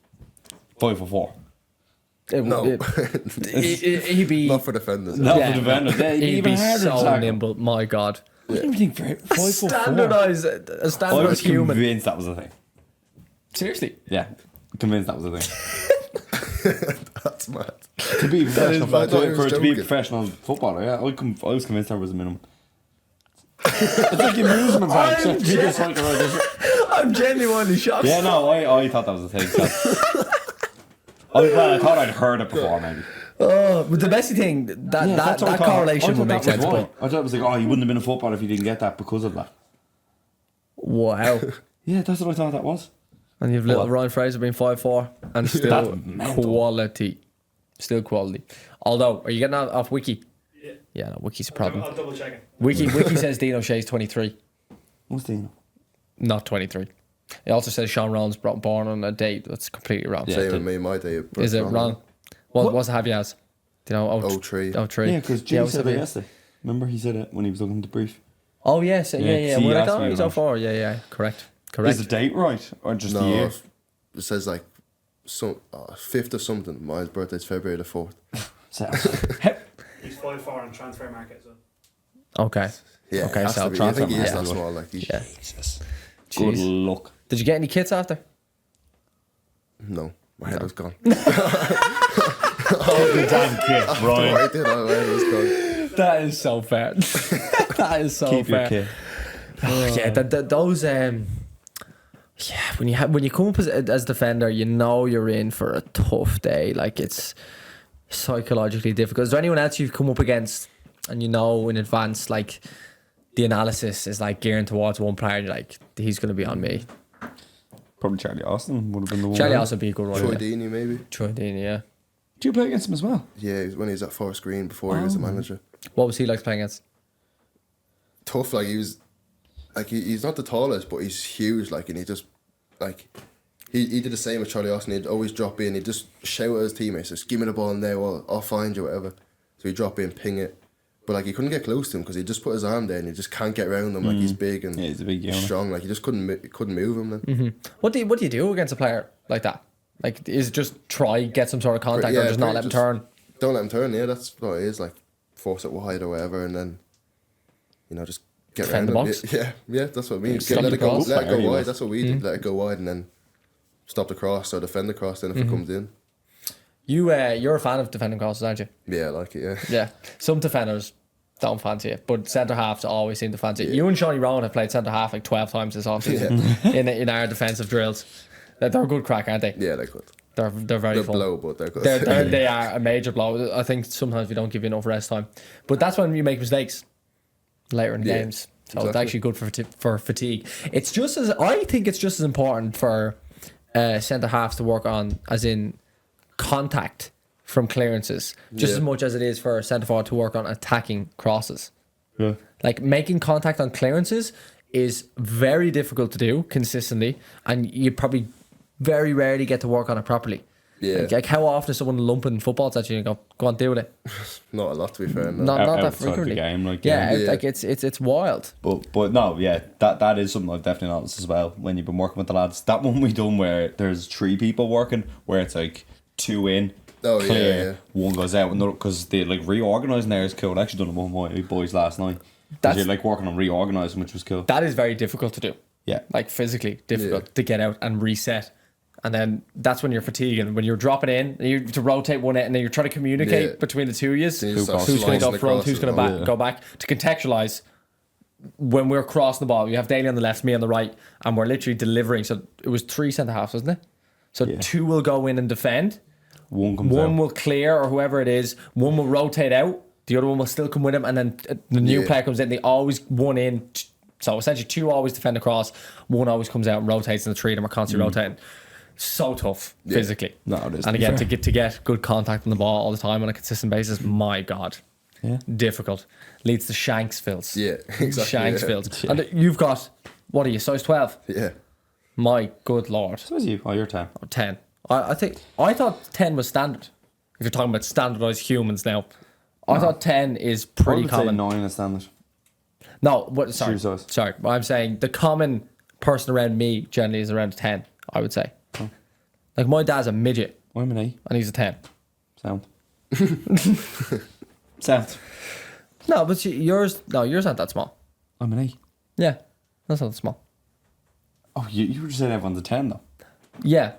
5'4". No. He'd be Not for defenders. Not Yeah, for defenders. Yeah, he'd be he'd even be harder to so tackle. nimble. My God, I didn't even think 5'4". standardized, a I was standardized human. convinced that was a thing. Seriously, Yeah, convinced that was a thing. That's mad. To be a professional, I thought he was to be a joking. professional footballer, yeah, I was convinced there was a minimum. It's like amusement park. I'm So people cycle around this- I'm genuinely shocked. Yeah, no, I thought that was a thing. So. I thought I'd heard it before, maybe. Oh, but the Messi thing, that That's what I thought. correlation I thought would make that was sense. why. But I thought it was like, oh, he wouldn't have been a footballer if he didn't get that because of that. wow, Yeah, that's what I thought that was. and you've little What? Ryan Fraser being 5'4" and still That's mental. quality, still quality. Although, are you getting off Wiki? Yeah. Yeah, no, Wiki's a problem. I'll double check it. Wiki says Dean O'Shea's 23, What's the not 23. It also says Sean Rollins born on a date. That's completely wrong. Yeah. Same with me, my day. Is it wrong? What's the have you as? Do you know? 03. 03. Yeah, because Jimmy what's said the- it yesterday. Remember he said it when he was looking at the brief. Oh yes, yeah. Yeah, 'cause he We're like, asked oh, me he's about 04. Yeah, correct. Is the date right or just the No, year? it says like 5th or something. My birthday's February the 4th. So, He's 5'4" on transfer market. So Okay. Yeah, Okay, has so to be. I transfer think he is market. that small. Like, he's, Yeah. Jesus. Good Jeez. luck. Did you get any kits after? no, my head was gone. The damn kid, I did. My head was gone. That is so fair. That is so Keep your fair. kid. Oh, yeah, those Yeah, when you come up as defender, you know you're in for a tough day. Like, it's psychologically difficult. Is there anyone else you've come up against and you know in advance, like, the analysis is like gearing towards one player, you're like, he's going to be on me? Probably Charlie Austin would have been the one. Charlie Austin would be a good one. Troy Deeney, maybe. Troy Deeney, yeah. Do you play against him as well? Yeah, when he was at Forest Green before he was the manager. What was he like playing against? Tough, like he was, like he's not the tallest, but he's huge, like, and he just, like, he did the same with Charlie Austin. He'd always drop in, he'd just shout at his teammates, just give me the ball in there, well, I'll find you, whatever. So he'd drop in, ping it. But like he couldn't get close to him because he just put his arm there and he just can't get around him. Like he's big and he's a big unit. strong. Like he just couldn't move him then. What do you do against a player like that? Like, is it just try get some sort of contact or just not let him turn? Don't let him turn. Yeah, that's what it is. Like force it wide or whatever, and then just get Defend around the him. box. Yeah, that's what I mean. Stop Let the it go cross. wide. That's what we did. Let it go wide and then stop the cross or defend the cross. Then if it comes in, You're a fan of defending crosses, aren't you? yeah, I like it. Yeah. Yeah. Some defenders don't fancy it, but centre halves always seem to fancy it. You and Shawnee Rowan have played centre half like 12 times this offseason in our defensive drills. They're a good crack, aren't they? Yeah, they're good. They're very They're fun. blow, but they're good. They are a major blow. I think sometimes we don't give you enough rest time, but that's when you make mistakes later in games. So it's actually good for fatigue. It's just as I think it's just as important for centre halves to work on, as in contact from clearances, just as much as it is for a centre forward to work on attacking crosses. Yeah. Like, making contact on clearances is very difficult to do consistently, and you probably very rarely get to work on it properly. Yeah. Like how often is someone lumping footballs at you and go on, deal with it? Not a lot, to be fair. No. Not that Outside frequently. the game, like, yeah, yeah. like it's wild. But no, yeah, that is something I've definitely noticed as well when you've been working with the lads. That one we done where there's 3 people working, where it's like 2 in, Oh, clear, yeah. one goes out, another, because they like reorganising there is cool. I actually done it with my boys last night. You're like working on reorganising, which was cool. That is very difficult to do. Yeah. Like physically difficult to get out and reset. And then that's when you're fatiguing. When you're dropping in, and you have to rotate one end, and then you're trying to communicate between the two of you. Then you start Who's going to slicing go front? Who's going across to go back? To contextualise, when we're crossing the ball, you have Daly on the left, me on the right, and we're literally delivering. So it was 3 centre halves, wasn't it? So 2 will go in and defend. One comes One out. will clear, or whoever it is. One will rotate out. The other one will still come with him, and then the new player comes in. They always one in. So essentially, 2 always defend across. One always comes out and rotates, and the 3 of them are constantly rotating. So tough physically. No, it is, And to be again, fair. to get good contact on the ball all the time on a consistent basis, my God, difficult. Leads to Shanksvilles. Yeah, exactly. Shanksvilles. And you've got, what are you, size 12? Yeah. My good Lord. So is you? Oh, you're 10. 10. I thought 10 was standard. If you're talking about standardized humans now, I thought 10 is pretty common. 9 is standard. No, what? Sorry, Shoe size. sorry. I'm saying the common person around me generally is around a 10. I would say. Like, my dad's a midget I'm an 8. and he's a 10. Sound. Sound. No, but yours aren't that small. I'm an 8. Yeah, that's not small. Oh, you were just saying everyone's a 10 though. Yeah,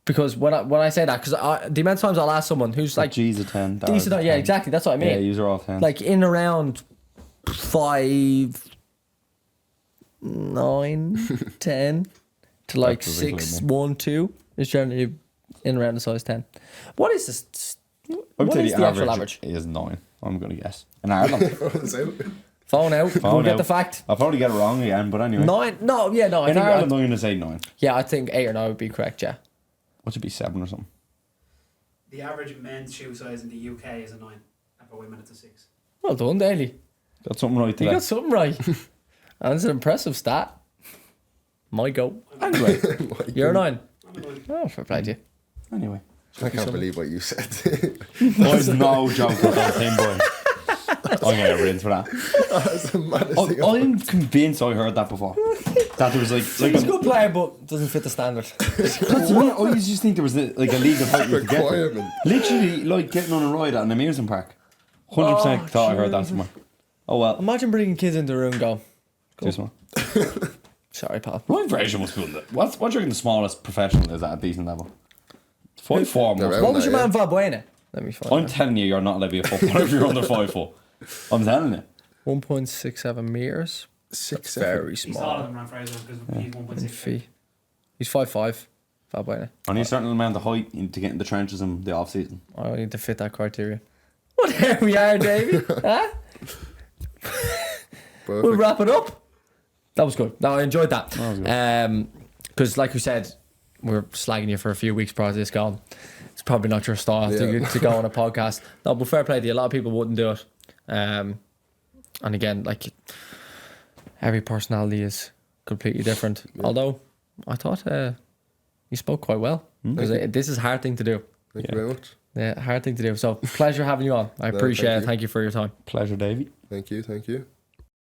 because when I say that, because the amount of times I'll ask someone who's like G's a 10. decent, Dar's a yeah, 10. exactly. That's what I mean. Yeah, you're all 10. Like in around 5, 9, 10 to like That's ridiculous, 6, man. 1, 2 is generally in around the size 10. What is this? I would What say is the actual average? is 9. I'm going to guess. In Ireland. Phone out. We'll Phone get out. the fact. I'll probably get it wrong again, but anyway. 9. No, yeah, no. I In think Ireland, I'm going to say 9. yeah, I think 8 or 9 would be correct. Yeah. What should be 7 or something? The average men's shoe size in the UK is a 9, and for women it's a 6. Well done, Daly. Got something right You today. got something right. And it's an impressive stat. My go. Anyway. You're a 9. I'm a 9. Oh, fair play to you. Anyway. I can't believe what you said. There's no joke with that thing, boy. I'm going to get rinsed for that. That's the maddest thing. I'm convinced I heard that before. That there was He's a good player, but doesn't fit the standard. That's what I always just think there was like a legal height you could get. Requirement. Literally, like getting on a ride at an amusement park. 100% thought I heard that somewhere. Oh well. Imagine bringing kids into the room and go, Too small. sorry, pal. Ryan Fraser must be what do you reckon the smallest professional is at a decent level? 5'4". They're must- around What was your that, man Valbuena? Let me find I'm out. telling you, you're not allowed to be a footballer if you're under 5 foot. I'm telling you. 1.67 meters. 6'7". Very He's small. taller than Ron Fraser because he's 1.6. Feet. He's 5'5". Fat boy now. I need a certain amount of height to get in the trenches in the off season. I need to fit that criteria. Well, there we are, Davey. Huh? We'll Perfect. wrap it up. That was good. No, I enjoyed that. That was good. Because, like we said, we were slagging you for a few weeks prior to this going. It's probably not your style to go on a podcast. No, but fair play to you. A lot of people wouldn't do it. And again, like, every personality is completely different. Yeah. Although, I thought you spoke quite well. Because this is a hard thing to do. Thank you very much. Yeah, hard thing to do. So, pleasure having you on. I appreciate it. Thank you for your time. Pleasure, Davey. Thank you.